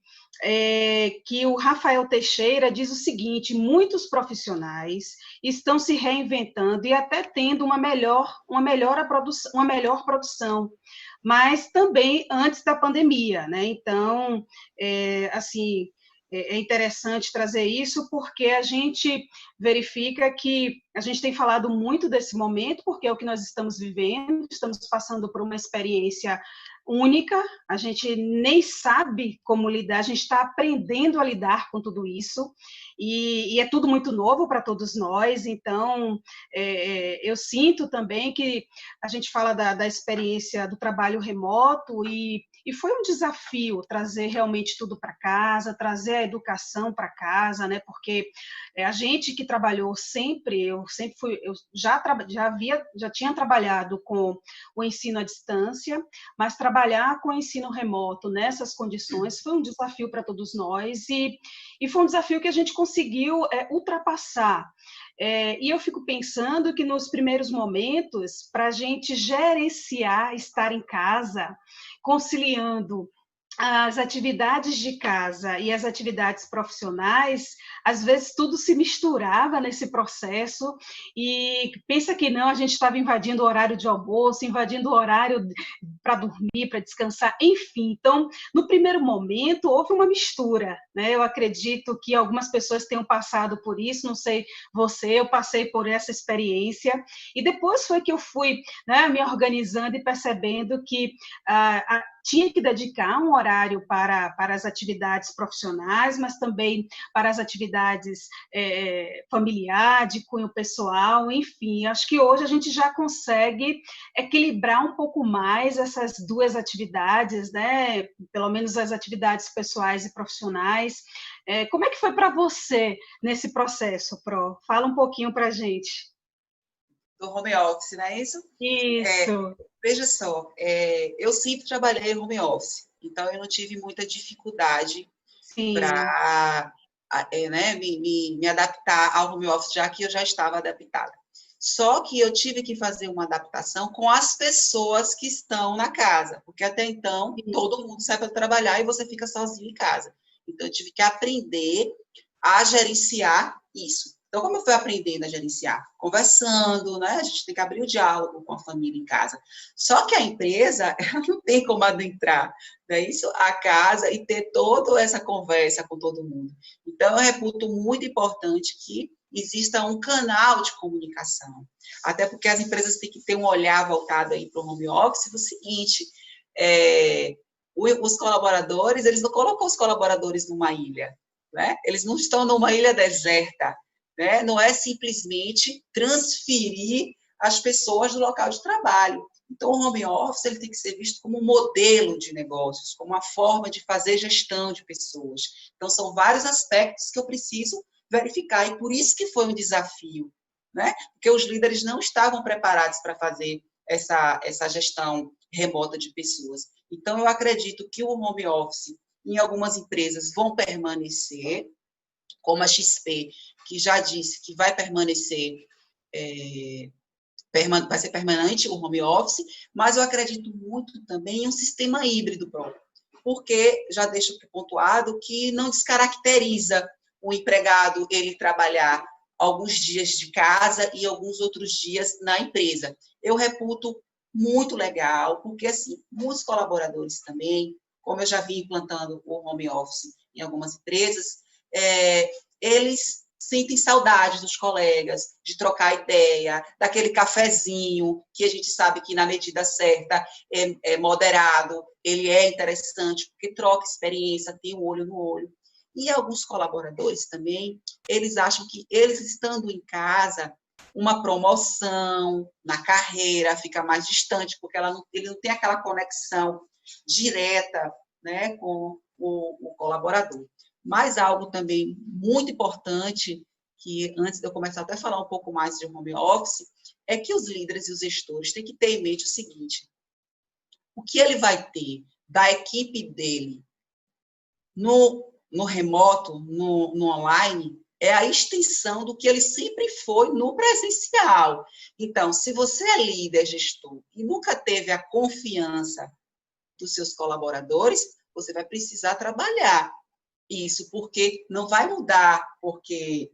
que o Rafael Teixeira diz o seguinte: muitos profissionais estão se reinventando e até tendo uma melhor produção, mas também antes da pandemia, né? Então, assim, é interessante trazer isso, porque a gente verifica que a gente tem falado muito desse momento, porque é o que nós estamos vivendo, estamos passando por uma experiência única, a gente nem sabe como lidar, a gente está aprendendo a lidar com tudo isso, e é tudo muito novo para todos nós, então eu sinto também que a gente fala da experiência do trabalho remoto, e foi um desafio trazer realmente tudo para casa, trazer a educação para casa, né? Porque a gente que trabalhou sempre, eu já tinha trabalhado com o ensino à distância, mas trabalhar com o ensino remoto nessas condições foi um desafio para todos nós, e foi um desafio que a gente conseguiu ultrapassar. E eu fico pensando que nos primeiros momentos, para a gente gerenciar estar em casa, conciliando as atividades de casa e as atividades profissionais, às vezes tudo se misturava nesse processo, e pensa que não, a gente estava invadindo o horário de almoço, invadindo o horário para dormir, para descansar, enfim. Então, no primeiro momento, houve uma mistura, né? Eu acredito que algumas pessoas tenham passado por isso, não sei você, eu passei por essa experiência, e depois foi que eu fui, né, me organizando e percebendo que tinha que dedicar um horário para as atividades profissionais, mas também para as atividades familiares, de cunho pessoal, enfim. Acho que hoje a gente já consegue equilibrar um pouco mais essas duas atividades, né? Pelo menos as atividades pessoais e profissionais. Como é que foi para você nesse processo, Pro? Fala um pouquinho para a gente. Do home office, não é isso? Isso. Veja só, eu sempre trabalhei em home office, então eu não tive muita dificuldade para né, me adaptar ao home office, já que eu já estava adaptada. Só que eu tive que fazer uma adaptação com as pessoas que estão na casa, porque até então todo mundo sai para trabalhar e você fica sozinho em casa. Então eu tive que aprender a gerenciar isso. Então, como eu fui aprendendo a gerenciar? Conversando, né? A gente tem que abrir o diálogo com a família em casa. Só que a empresa, ela não tem como adentrar, né? Isso, a casa, e ter toda essa conversa com todo mundo. Então, eu reputo muito importante que exista um canal de comunicação. Até porque as empresas têm que ter um olhar voltado aí para o home office, do seguinte, os colaboradores, eles não colocam os colaboradores numa ilha, né? Eles não estão numa ilha deserta, né? Não é simplesmente transferir as pessoas do local de trabalho. Então, o home office ele tem que ser visto como um modelo de negócios, como uma forma de fazer gestão de pessoas. Então, são vários aspectos que eu preciso verificar, e por isso que foi um desafio, né? Porque os líderes não estavam preparados para fazer essa gestão remota de pessoas. Então, eu acredito que o home office, em algumas empresas, vão permanecer, como a XP, que já disse que vai permanecer, vai ser permanente o home office, mas eu acredito muito também em um sistema híbrido próprio, porque já deixo pontuado que não descaracteriza o empregado ele trabalhar alguns dias de casa e alguns outros dias na empresa. Eu reputo muito legal, porque assim, muitos colaboradores também, como eu já vi implantando o home office em algumas empresas, eles sentem saudade dos colegas, de trocar ideia, daquele cafezinho, que a gente sabe que na medida certa é moderado, ele é interessante, porque troca experiência, tem um olho no olho. E alguns colaboradores também, eles acham que eles estando em casa, uma promoção na carreira fica mais distante, porque ele não tem aquela conexão direta, né, com o colaborador. Mas algo também muito importante, que antes de eu começar até a falar um pouco mais de home office, é que os líderes e os gestores têm que ter em mente o seguinte: o que ele vai ter da equipe dele no remoto, no online, é a extensão do que ele sempre foi no presencial. Então, se você é líder, gestor, e nunca teve a confiança dos seus colaboradores, você vai precisar trabalhar isso, porque não vai mudar porque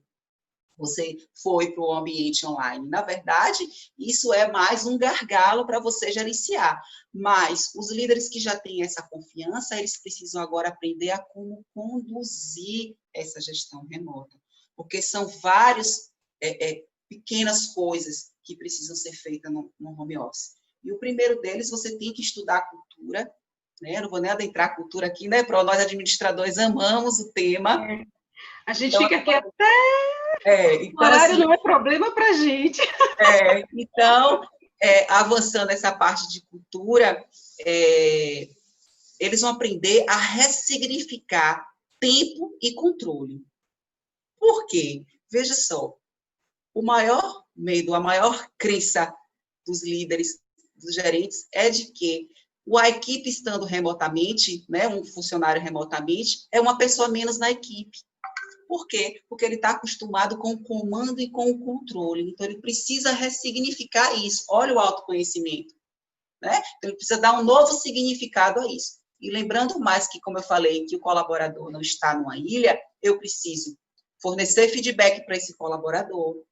você foi para o ambiente online. Na verdade, isso é mais um gargalo para você gerenciar. Mas os líderes que já têm essa confiança, eles precisam agora aprender a como conduzir essa gestão remota. Porque são várias pequenas coisas que precisam ser feitas no home office. E o primeiro deles, você tem que estudar a cultura, né? Eu não vou nem adentrar a cultura aqui, né, Pro? Nós, administradores, amamos o tema. A gente Então, fica aqui até... O então, horário assim, não é problema para a gente. Então, avançando essa parte de cultura, eles vão aprender a ressignificar tempo e controle. Por quê? Veja só, o maior medo, a maior crença dos líderes, dos gerentes, é de que a equipe estando remotamente, né, um funcionário remotamente, é uma pessoa menos na equipe. Por quê? Porque ele está acostumado com o comando e com o controle. Então, ele precisa ressignificar isso. Olha o autoconhecimento. Né? Então, ele precisa dar um novo significado a isso. E lembrando mais que, como eu falei, que o colaborador não está numa ilha, eu preciso fornecer feedback para esse colaborador.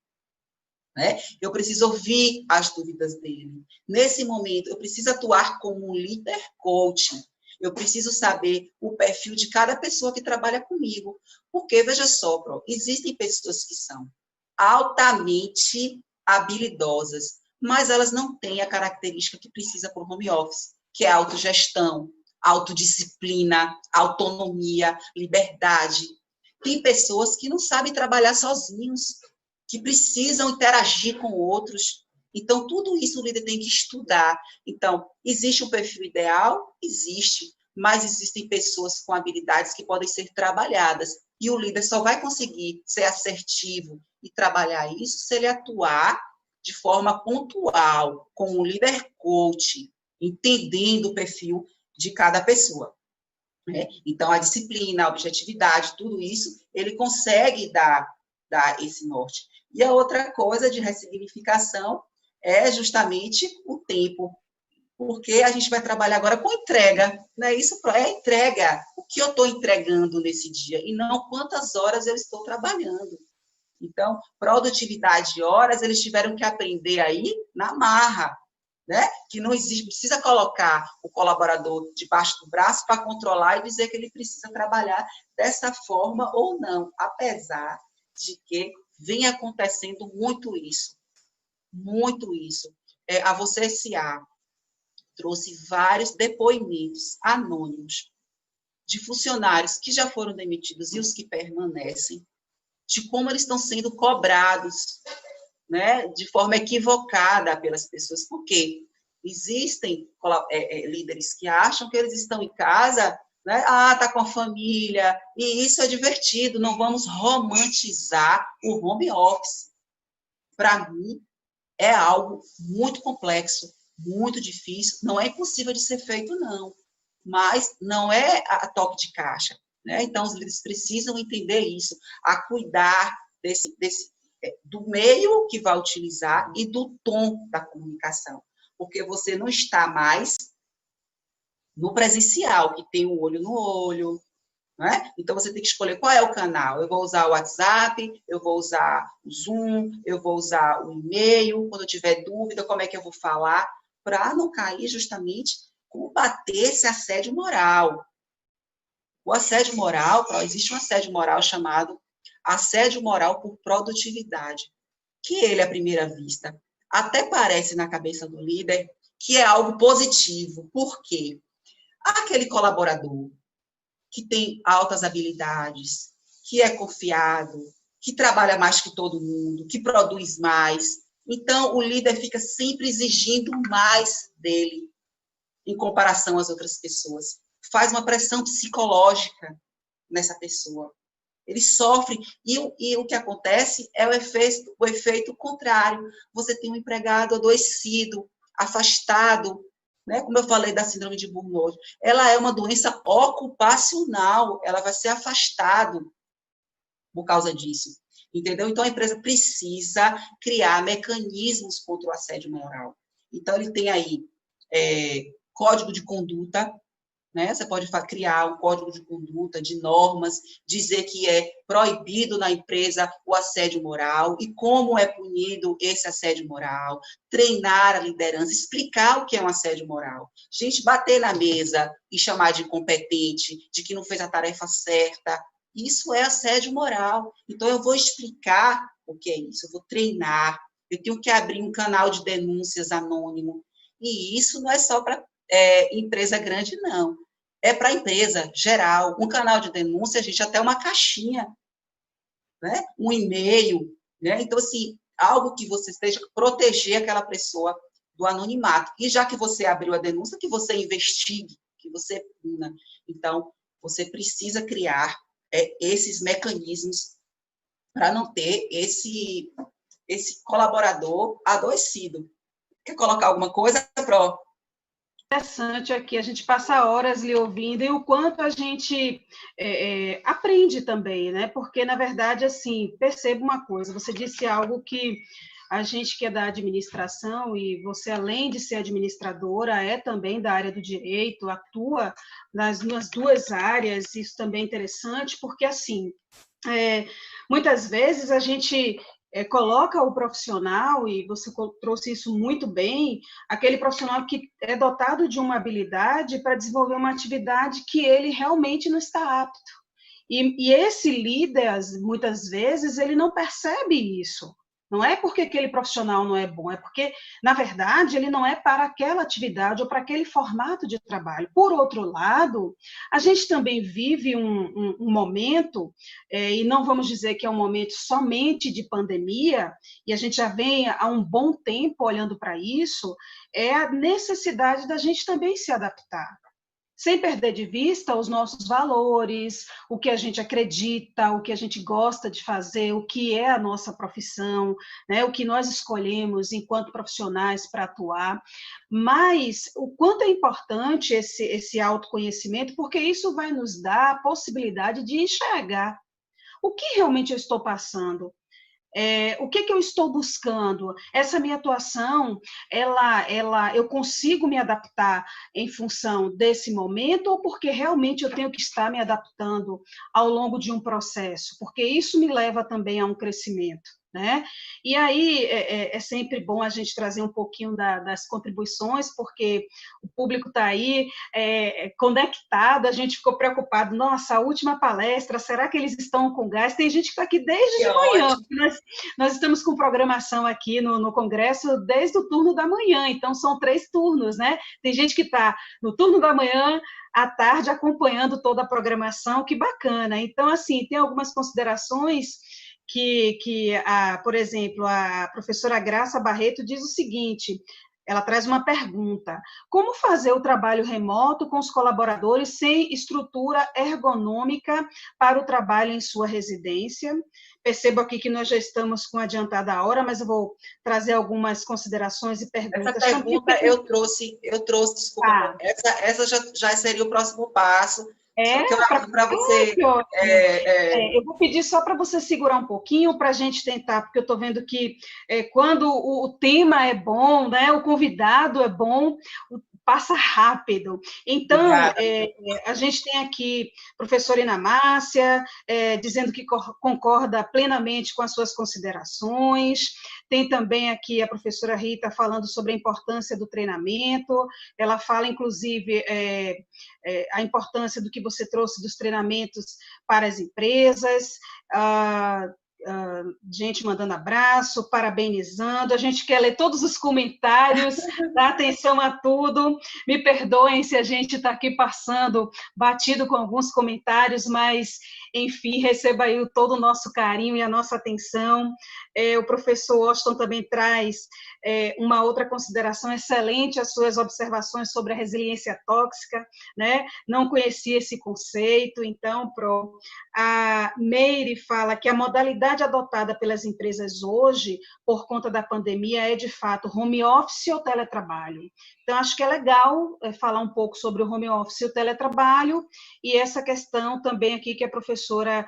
Né? Eu preciso ouvir as dúvidas dele. Nesse momento, eu preciso atuar como um líder coach. Eu preciso saber o perfil de cada pessoa que trabalha comigo. Porque, veja só, Pro, existem pessoas que são altamente habilidosas, mas elas não têm a característica que precisa para o home office, que é a autogestão, autodisciplina, autonomia, liberdade. Tem pessoas que não sabem trabalhar sozinhos, que precisam interagir com outros. Então, tudo isso o líder tem que estudar. Então, existe um perfil ideal? Existe, mas existem pessoas com habilidades que podem ser trabalhadas. E o líder só vai conseguir ser assertivo e trabalhar isso se ele atuar de forma pontual, com um líder coach, entendendo o perfil de cada pessoa. Né? Então, a disciplina, a objetividade, tudo isso, ele consegue dar esse norte. E a outra coisa de ressignificação é justamente o tempo, porque a gente vai trabalhar agora com entrega, não é isso? É entrega, o que eu estou entregando nesse dia, e não quantas horas eu estou trabalhando. Então, produtividade de horas, eles tiveram que aprender aí na marra, né? Que não existe, precisa colocar o colaborador debaixo do braço para controlar e dizer que ele precisa trabalhar dessa forma ou não, apesar de que vem acontecendo muito isso. Muito isso. A Você S.A. trouxe vários depoimentos anônimos de funcionários que já foram demitidos e os que permanecem, de como eles estão sendo cobrados, né, de forma equivocada pelas pessoas. Por quê? Existem líderes que acham que eles estão em casa, né? Tá com a família, e isso é divertido, não vamos romantizar o home office. Para mim, é algo muito complexo, muito difícil, não é impossível de ser feito, não, mas não é a toque de caixa, né? Então, os líderes precisam entender isso, a cuidar do meio que vai utilizar e do tom da comunicação, porque você não está mais no presencial, que tem o olho no olho, né? Então, você tem que escolher qual é o canal. Eu vou usar o WhatsApp, eu vou usar o Zoom, eu vou usar o e-mail, quando eu tiver dúvida, como é que eu vou falar, para não cair justamente combater esse assédio moral. O assédio moral, existe um assédio moral chamado assédio moral por produtividade, que ele, à primeira vista, até parece na cabeça do líder que é algo positivo. Por quê? Aquele colaborador que tem altas habilidades, que é confiado, que trabalha mais que todo mundo, que produz mais. Então, o líder fica sempre exigindo mais dele em comparação às outras pessoas. Faz uma pressão psicológica nessa pessoa. Ele sofre, e o que acontece é o efeito contrário. Você tem um empregado adoecido, afastado, né? Como eu falei da síndrome de Burnout, ela é uma doença ocupacional, ela vai ser afastado por causa disso, entendeu? Então, a empresa precisa criar mecanismos contra o assédio moral. Então, ele tem aí código de conduta, né? Você pode criar um código de conduta, de normas, dizer que é proibido na empresa o assédio moral e como é punido esse assédio moral, treinar a liderança, explicar o que é um assédio moral. Gente, bater na mesa e chamar de incompetente, de que não fez a tarefa certa, isso é assédio moral. Então, eu vou explicar o que é isso, eu vou treinar, eu tenho que abrir um canal de denúncias anônimo, e isso não é só para empresa grande, não. É para a empresa geral. Um canal de denúncia, a gente até uma caixinha, né? Um e-mail, né? Então, assim, algo que você esteja proteger aquela pessoa do anonimato. E já que você abriu a denúncia, que você investigue, que você puna. Então, você precisa criar esses mecanismos para não ter esse colaborador adoecido. Quer colocar alguma coisa, Pro? Interessante aqui, a gente passa horas lhe ouvindo e o quanto a gente aprende também, né? Porque, na verdade, assim, perceba uma coisa, você disse algo que a gente que é da administração, e você, além de ser administradora, é também da área do direito, atua nas duas áreas, isso também é interessante, porque, assim, muitas vezes a gente coloca o profissional, e você trouxe isso muito bem, aquele profissional que é dotado de uma habilidade para desenvolver uma atividade que ele realmente não está apto. E esse líder, muitas vezes, ele não percebe isso. Não é porque aquele profissional não é bom, é porque, na verdade, ele não é para aquela atividade ou para aquele formato de trabalho. Por outro lado, a gente também vive um momento, e não vamos dizer que é um momento somente de pandemia, e a gente já vem há um bom tempo olhando para isso, é a necessidade da gente também se adaptar, sem perder de vista os nossos valores, o que a gente acredita, o que a gente gosta de fazer, o que é a nossa profissão, né, o que nós escolhemos enquanto profissionais para atuar, mas o quanto é importante esse autoconhecimento, porque isso vai nos dar a possibilidade de enxergar o que realmente eu estou passando. O que eu estou buscando? Essa minha atuação, eu consigo me adaptar em função desse momento ou porque realmente eu tenho que estar me adaptando ao longo de um processo? Porque isso me leva também a um crescimento, né? E aí é sempre bom a gente trazer um pouquinho das contribuições, porque o público está aí conectado, a gente ficou preocupado, nossa, a última palestra, será que eles estão com gás? Tem gente que está aqui desde de manhã, nós estamos com programação aqui no Congresso desde o turno da manhã, então são 3 turnos, né? Tem gente que está no turno da manhã, à tarde, acompanhando toda a programação, que bacana. Então, assim, tem algumas considerações por exemplo, a professora Graça Barreto diz o seguinte, ela traz uma pergunta: como fazer o trabalho remoto com os colaboradores sem estrutura ergonômica para o trabalho em sua residência? Percebo aqui que nós já estamos com adiantada hora, mas eu vou trazer algumas considerações e perguntas. Essa pergunta eu trouxe, desculpa, essa já seria o próximo passo. Para você. Eu vou pedir só para você segurar um pouquinho para a gente tentar, porque eu estou vendo que quando o tema é bom, né, o convidado é bom, passa rápido. Então, a gente tem aqui a professora Ina Márcia, dizendo que concorda plenamente com as suas considerações. Tem também aqui a professora Rita falando sobre a importância do treinamento. Ela fala, inclusive, a importância do que você trouxe dos treinamentos para as empresas. Gente mandando abraço, parabenizando, a gente quer ler todos os comentários, dá atenção a tudo, me perdoem se a gente está aqui passando batido com alguns comentários, mas, enfim, receba aí todo o nosso carinho e a nossa atenção. O professor Washington também traz uma outra consideração excelente, as suas observações sobre a resiliência tóxica, né? Não conhecia esse conceito, então, a Meire fala que a modalidade adotada pelas empresas hoje, por conta da pandemia, é, de fato, home office ou teletrabalho. Então, acho que é legal falar um pouco sobre o home office e o teletrabalho, e essa questão também aqui que a professora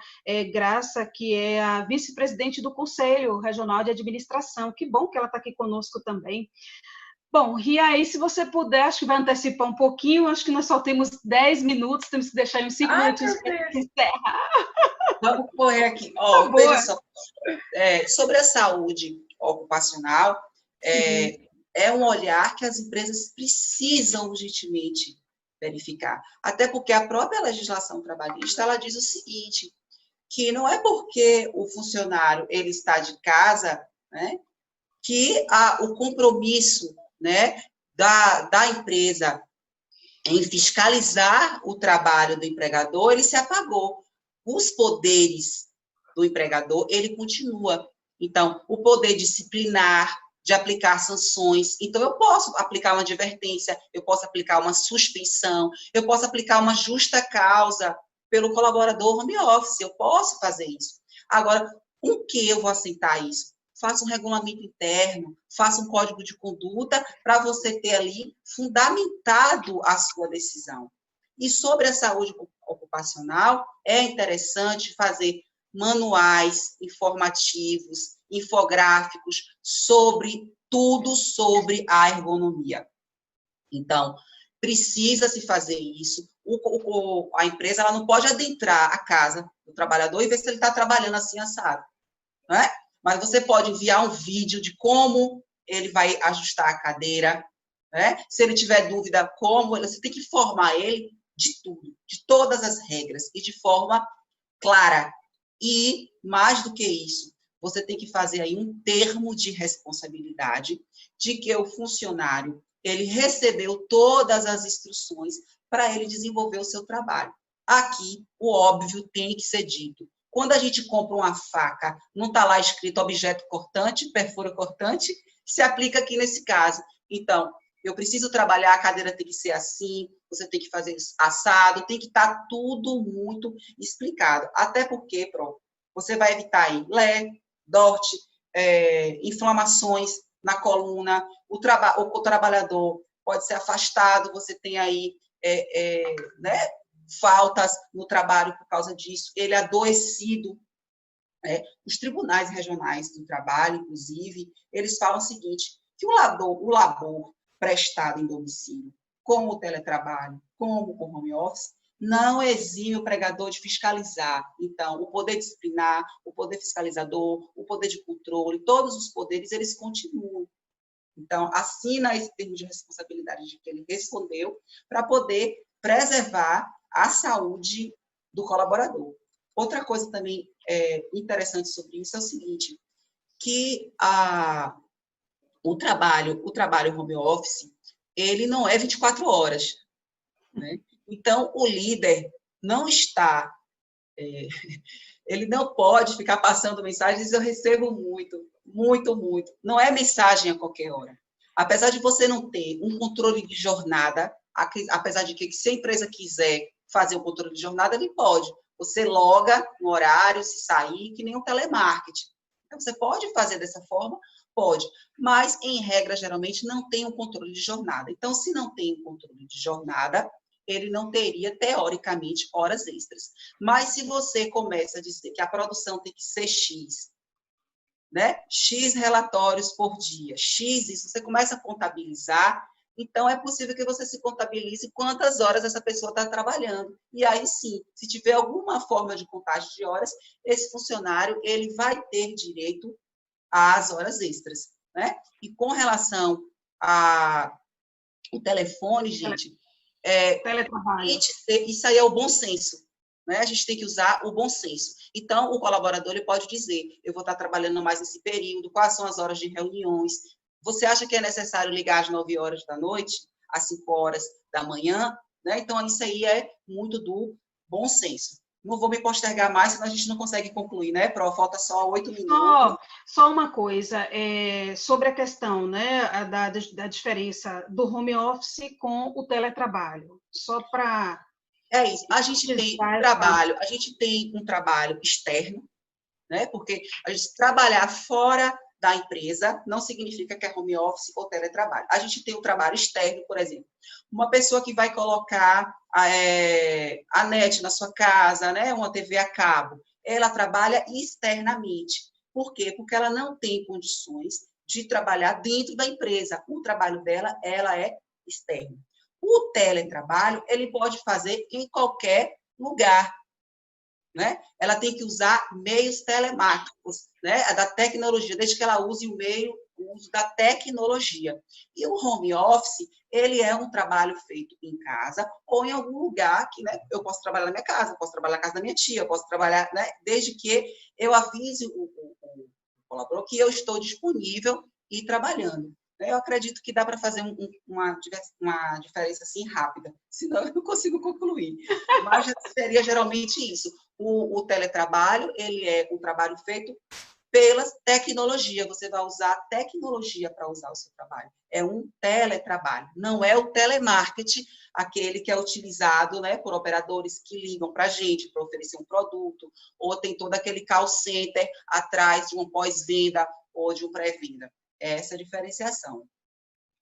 Graça, que é a vice-presidente do Conselho Regional de Administração, que bom que ela está aqui conosco também. Bom, e aí, se você puder, acho que vai antecipar um pouquinho, acho que nós só temos 10 minutos, temos que deixar uns 5 Ai, minutinhos meu para Deus. encerrar. Vamos correr aqui. Tá Veja boa. só, sobre a saúde ocupacional, Uhum. é um olhar que as empresas precisam urgentemente verificar. Até porque a própria legislação trabalhista, ela diz o seguinte, que não é porque o funcionário ele está de casa, né, que o compromisso, né, da empresa em fiscalizar o trabalho do empregador, ele se apagou. Os poderes do empregador, ele continua. Então, o poder disciplinar, de aplicar sanções. Então, eu posso aplicar uma advertência, eu posso aplicar uma suspensão, eu posso aplicar uma justa causa pelo colaborador home office, eu posso fazer isso. Agora, com que eu vou aceitar isso? Faça um regulamento interno, faça um código de conduta para você ter ali fundamentado a sua decisão. E sobre a saúde ocupacional, é interessante fazer manuais informativos, infográficos sobre tudo sobre a ergonomia. Então, precisa se fazer isso. A empresa ela não pode adentrar a casa do trabalhador e ver se ele está trabalhando assim assado, não é? Mas você pode enviar um vídeo de como ele vai ajustar a cadeira, né? Se ele tiver dúvida, como, você tem que informar ele de tudo, de todas as regras, e de forma clara. E, mais do que isso, você tem que fazer aí um termo de responsabilidade de que o funcionário, ele recebeu todas as instruções para ele desenvolver o seu trabalho. Aqui, o óbvio tem que ser dito. Quando a gente compra uma faca, não está lá escrito objeto cortante, perfura cortante, se aplica aqui nesse caso. Então, eu preciso trabalhar, a cadeira tem que ser assim, você tem que fazer assado, tem que estar tudo muito explicado. Até porque, você vai evitar aí dorte, inflamações na coluna, o trabalhador pode ser afastado, você tem aí né, faltas no trabalho por causa disso, ele é adoecido. Os tribunais regionais do trabalho, inclusive, eles falam o seguinte, que o labor prestado em domicílio, como o teletrabalho, como o home office, não exime o empregador de fiscalizar. Então, o poder disciplinar, o poder fiscalizador, o poder de controle, todos os poderes, eles continuam. Então, assina esse termo de responsabilidade de que ele respondeu para poder preservar a saúde do colaborador. Outra coisa também interessante sobre isso é o seguinte, que o trabalho home office, ele não é 24 horas, né? Então, o líder não está, ele não pode ficar passando mensagens, eu recebo muito, muito, muito. Não é mensagem a qualquer hora. Apesar de você não ter um controle de jornada, apesar de que se a empresa quiser fazer o controle de jornada, ele pode. Você loga no horário, se sair, que nem um telemarketing. Então, você pode fazer dessa forma? Pode. Mas, em regra, geralmente, não tem um controle de jornada. Então, se não tem um controle de jornada, ele não teria, teoricamente, horas extras. Mas, se você começa a dizer que a produção tem que ser X, né? X relatórios por dia, X isso, você começa a contabilizar, então é possível que você se contabilize quantas horas essa pessoa está trabalhando. E aí sim, se tiver alguma forma de contagem de horas, esse funcionário ele vai ter direito às horas extras, né? E com relação ao telefone, gente, Teletrabalho. isso aí é o bom senso, né? A gente tem que usar o bom senso. Então, o colaborador ele pode dizer, eu vou estar trabalhando mais nesse período, quais são as horas de reuniões. Você acha que é necessário ligar às 9 horas da noite, às 5 horas da manhã? Né? Então, isso aí é muito do bom senso. Não vou me postergar mais, senão a gente não consegue concluir, né, Pro? Falta só 8 minutos. Só uma coisa, sobre a questão, né, da diferença do home office com o teletrabalho. Só para... É isso. A gente tem um trabalho externo, né? Porque a gente trabalhar fora da empresa não significa que é home office ou teletrabalho. A gente tem o trabalho externo, por exemplo. Uma pessoa que vai colocar a net na sua casa, né? Uma TV a cabo, ela trabalha externamente. Por quê? Porque ela não tem condições de trabalhar dentro da empresa. O trabalho dela, ela é externo. O teletrabalho, ele pode fazer em qualquer lugar, né? Ela tem que usar meios telemáticos, né? Da tecnologia, desde que ela use o uso da tecnologia. E o home office, ele é um trabalho feito em casa ou em algum lugar que, né, eu posso trabalhar na minha casa, eu posso trabalhar na casa da minha tia, eu posso trabalhar, né, desde que eu avise o colaborador que eu estou disponível e trabalhando. Eu acredito que dá para fazer uma diferença assim rápida, senão eu não consigo concluir. Mas seria geralmente isso. O teletrabalho, ele é um trabalho feito pela tecnologia. Você vai usar a tecnologia para usar o seu trabalho. É um teletrabalho, não é o telemarketing, aquele que é utilizado, né, por operadores que ligam para a gente para oferecer um produto, ou tem todo aquele call center atrás de um pós-venda ou de um pré-venda. Essa é a diferenciação.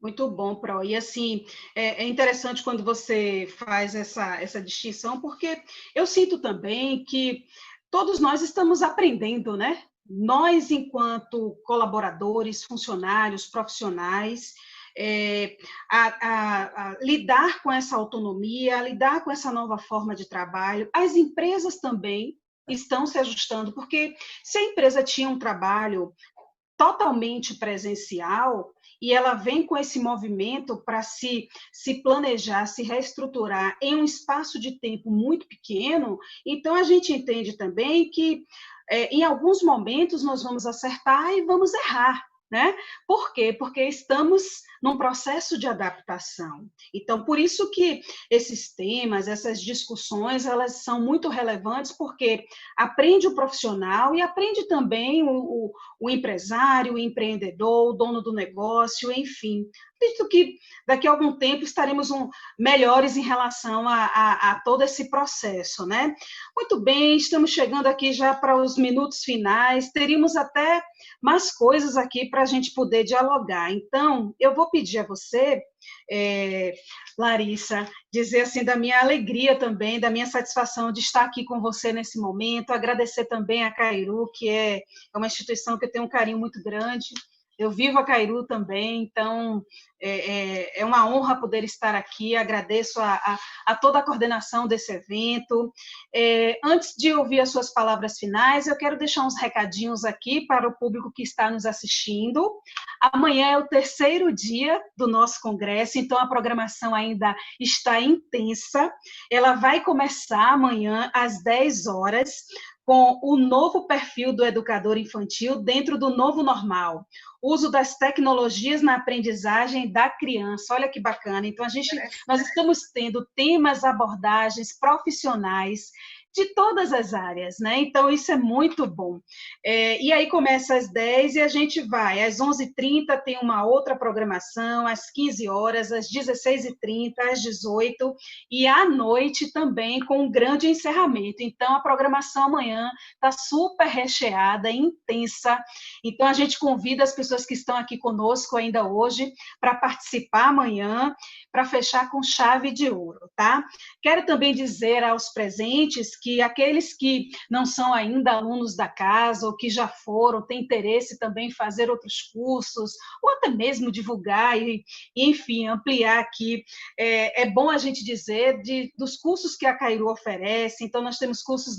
Muito bom, Pro. E, assim, é interessante quando você faz essa distinção, porque eu sinto também que todos nós estamos aprendendo, né? Nós, enquanto colaboradores, funcionários, profissionais, a lidar com essa autonomia, a lidar com essa nova forma de trabalho. As empresas também estão se ajustando, porque se a empresa tinha um trabalho totalmente presencial, e ela vem com esse movimento para se planejar, se reestruturar em um espaço de tempo muito pequeno, então a gente entende também que em alguns momentos nós vamos acertar e vamos errar, né? Por quê? Porque estamos num processo de adaptação. Então, por isso que esses temas, essas discussões, elas são muito relevantes, porque aprende o profissional e aprende também o empresário, o empreendedor, o dono do negócio, enfim. Acredito que daqui a algum tempo estaremos melhores em relação a todo esse processo, né? Muito bem, estamos chegando aqui já para os minutos finais, teríamos até mais coisas aqui para a gente poder dialogar. Então, eu vou pedir a você, Larissa, dizer assim da minha alegria também, da minha satisfação de estar aqui com você nesse momento, agradecer também a Cairu, que é uma instituição que eu tenho um carinho muito grande. Eu vivo a Cairu também, então é uma honra poder estar aqui. Agradeço a toda a coordenação desse evento. Antes de ouvir as suas palavras finais, eu quero deixar uns recadinhos aqui para o público que está nos assistindo. Amanhã é o terceiro dia do nosso congresso, então a programação ainda está intensa. Ela vai começar amanhã às 10 horas, com o novo perfil do educador infantil dentro do novo normal. Uso das tecnologias na aprendizagem da criança. Olha que bacana. Então, nós estamos tendo temas, abordagens profissionais de todas as áreas, né? Então, isso é muito bom. E aí começa às 10 e a gente vai. Às 11h30 tem uma outra programação, às 15 horas, às 16h30, às 18h, e à noite também com um grande encerramento. Então, a programação amanhã está super recheada, intensa. Então, a gente convida as pessoas que estão aqui conosco ainda hoje para participar amanhã, para fechar com chave de ouro, tá? Quero também dizer aos presentes que aqueles que não são ainda alunos da casa ou que já foram, têm interesse também em fazer outros cursos, ou até mesmo divulgar e enfim, ampliar aqui. É bom a gente dizer dos cursos que a Cairu oferece. Então, nós temos cursos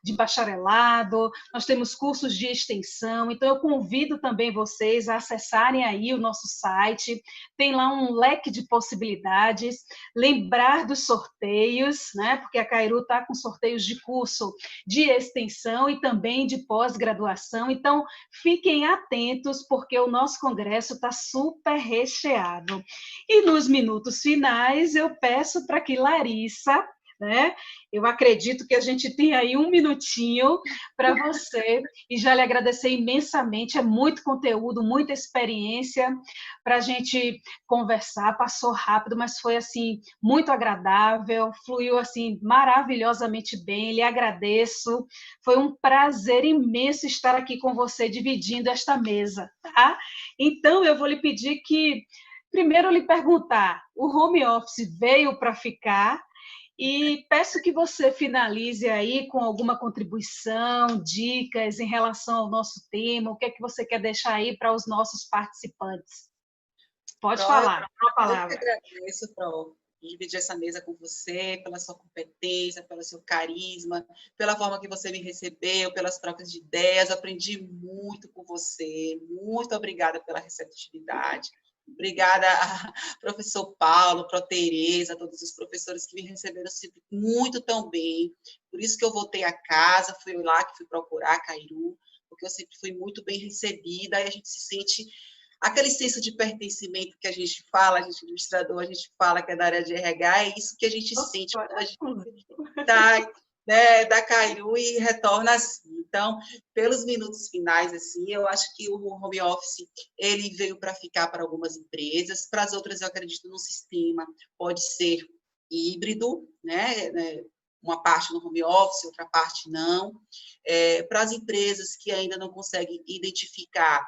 de bacharelado, nós temos cursos de extensão. Então, eu convido também vocês a acessarem aí o nosso site, tem lá um leque de possibilidades, lembrar dos sorteios, né? Porque a Cairu está com sorteios de curso de extensão e também de pós-graduação. Então, fiquem atentos, porque o nosso congresso está super recheado. E nos minutos finais, eu peço para que Larissa, né? Eu acredito que a gente tem aí um minutinho para você, e já lhe agradecer imensamente, é muito conteúdo, muita experiência para a gente conversar, passou rápido, mas foi assim muito agradável, fluiu assim maravilhosamente bem, lhe agradeço, foi um prazer imenso estar aqui com você, dividindo esta mesa, tá? Então, eu vou lhe pedir que, primeiro, lhe perguntar, o home office veio para ficar? E peço que você finalize aí com alguma contribuição, dicas em relação ao nosso tema, o que é que você quer deixar aí para os nossos participantes. Pode falar, com a Eu que palavra. agradeço, Pro, dividir essa mesa com você, pela sua competência, pelo seu carisma, pela forma que você me recebeu, pelas trocas de ideias. Aprendi muito com você. Muito obrigada pela receptividade. Obrigada, professor Paulo, Pro Tereza, todos os professores que me receberam sempre muito tão bem. Por isso que eu voltei a casa, fui lá que fui procurar a Cairu, porque eu sempre fui muito bem recebida, e a gente se sente aquele senso de pertencimento que a gente fala, a gente administrador, a gente fala que é da área de RH, é isso que a gente sente quando a gente sai, né, da Cairu e retorna assim. Então, pelos minutos finais, assim, eu acho que o home office ele veio para ficar para algumas empresas, para as outras eu acredito no sistema, pode ser híbrido, né, uma parte no home office, outra parte não. Para as empresas que ainda não conseguem identificar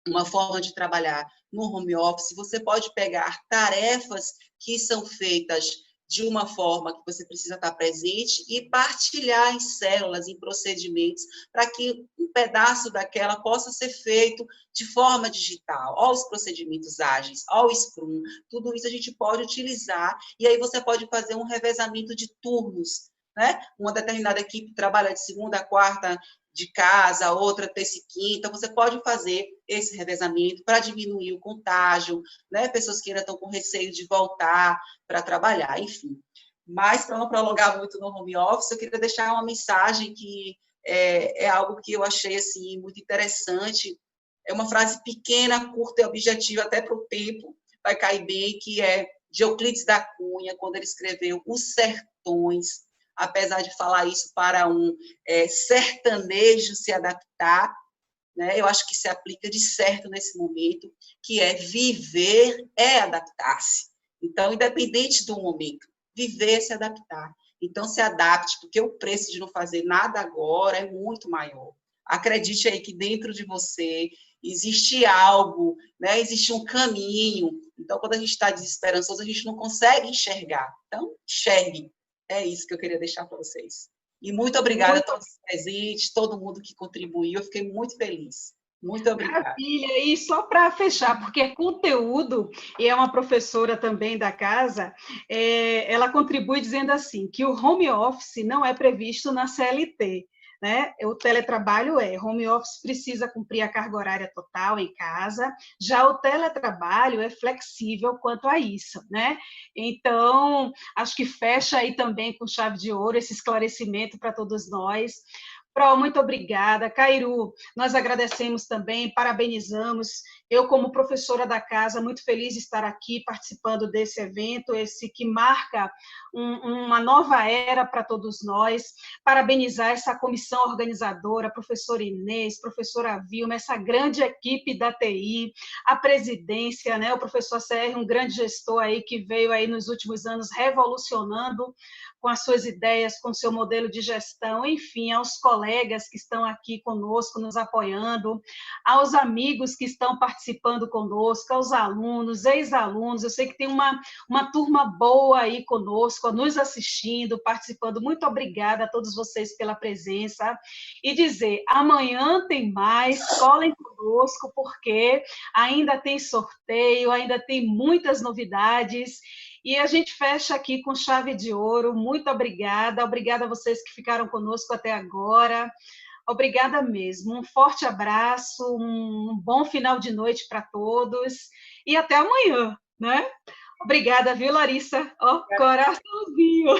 uma forma de trabalhar no home office, você pode pegar tarefas que são feitas de uma forma que você precisa estar presente e partilhar em células, em procedimentos, para que um pedaço daquela possa ser feito de forma digital. Olha os procedimentos ágeis, olha o Scrum, tudo isso a gente pode utilizar, e aí você pode fazer um revezamento de turnos, né? Uma determinada equipe trabalha de segunda a quarta de casa, outra terça e quinta, você pode fazer esse revezamento para diminuir o contágio, né? Pessoas que ainda estão com receio de voltar para trabalhar, enfim. Mas, para não prolongar muito no home office, eu queria deixar uma mensagem que é algo que eu achei assim, muito interessante, é uma frase pequena, curta e objetiva, até para o tempo, vai cair bem, que é de Euclides da Cunha, quando ele escreveu Os Sertões, apesar de falar isso para um sertanejo se adaptar, né, eu acho que se aplica de certo nesse momento, que é viver é adaptar-se. Então, independente do momento, viver é se adaptar. Então, se adapte, porque o preço de não fazer nada agora é muito maior. Acredite aí que dentro de você existe algo, né, existe um caminho. Então, quando a gente está desesperançoso, a gente não consegue enxergar. Então, enxergue. É isso que eu queria deixar para vocês. E muito obrigada a todos os presentes, todo mundo que contribuiu, eu fiquei muito feliz. Muito obrigada. Maravilha, e só para fechar, porque é conteúdo, e é uma professora também da casa, ela contribui dizendo assim, que o home office não é previsto na CLT, né? O teletrabalho home office precisa cumprir a carga horária total em casa, já o teletrabalho é flexível quanto a isso, né? Então, acho que fecha aí também com chave de ouro esse esclarecimento para todos nós. Pro, muito obrigada. Cairu, nós agradecemos também, parabenizamos. Eu, como professora da casa, muito feliz de estar aqui participando desse evento, esse que marca uma nova era para todos nós. Parabenizar essa comissão organizadora, a professora Inês, professora Vilma, essa grande equipe da TI, a presidência, né, o professor CR, um grande gestor aí que veio aí nos últimos anos revolucionando com as suas ideias, com o seu modelo de gestão, enfim, aos colegas que estão aqui conosco, nos apoiando, aos amigos que estão participando conosco, aos alunos, ex-alunos, eu sei que tem uma turma boa aí conosco, nos assistindo, participando, muito obrigada a todos vocês pela presença, e dizer, amanhã tem mais, colhem conosco, porque ainda tem sorteio, ainda tem muitas novidades, e a gente fecha aqui com chave de ouro. Muito obrigada. Obrigada a vocês que ficaram conosco até agora. Obrigada mesmo. Um forte abraço, um bom final de noite para todos e até amanhã, né? Obrigada, viu, Larissa? Ó, coraçãozinho.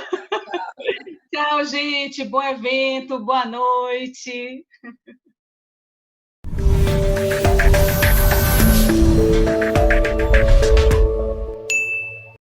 Tchau, gente. Bom evento. Boa noite.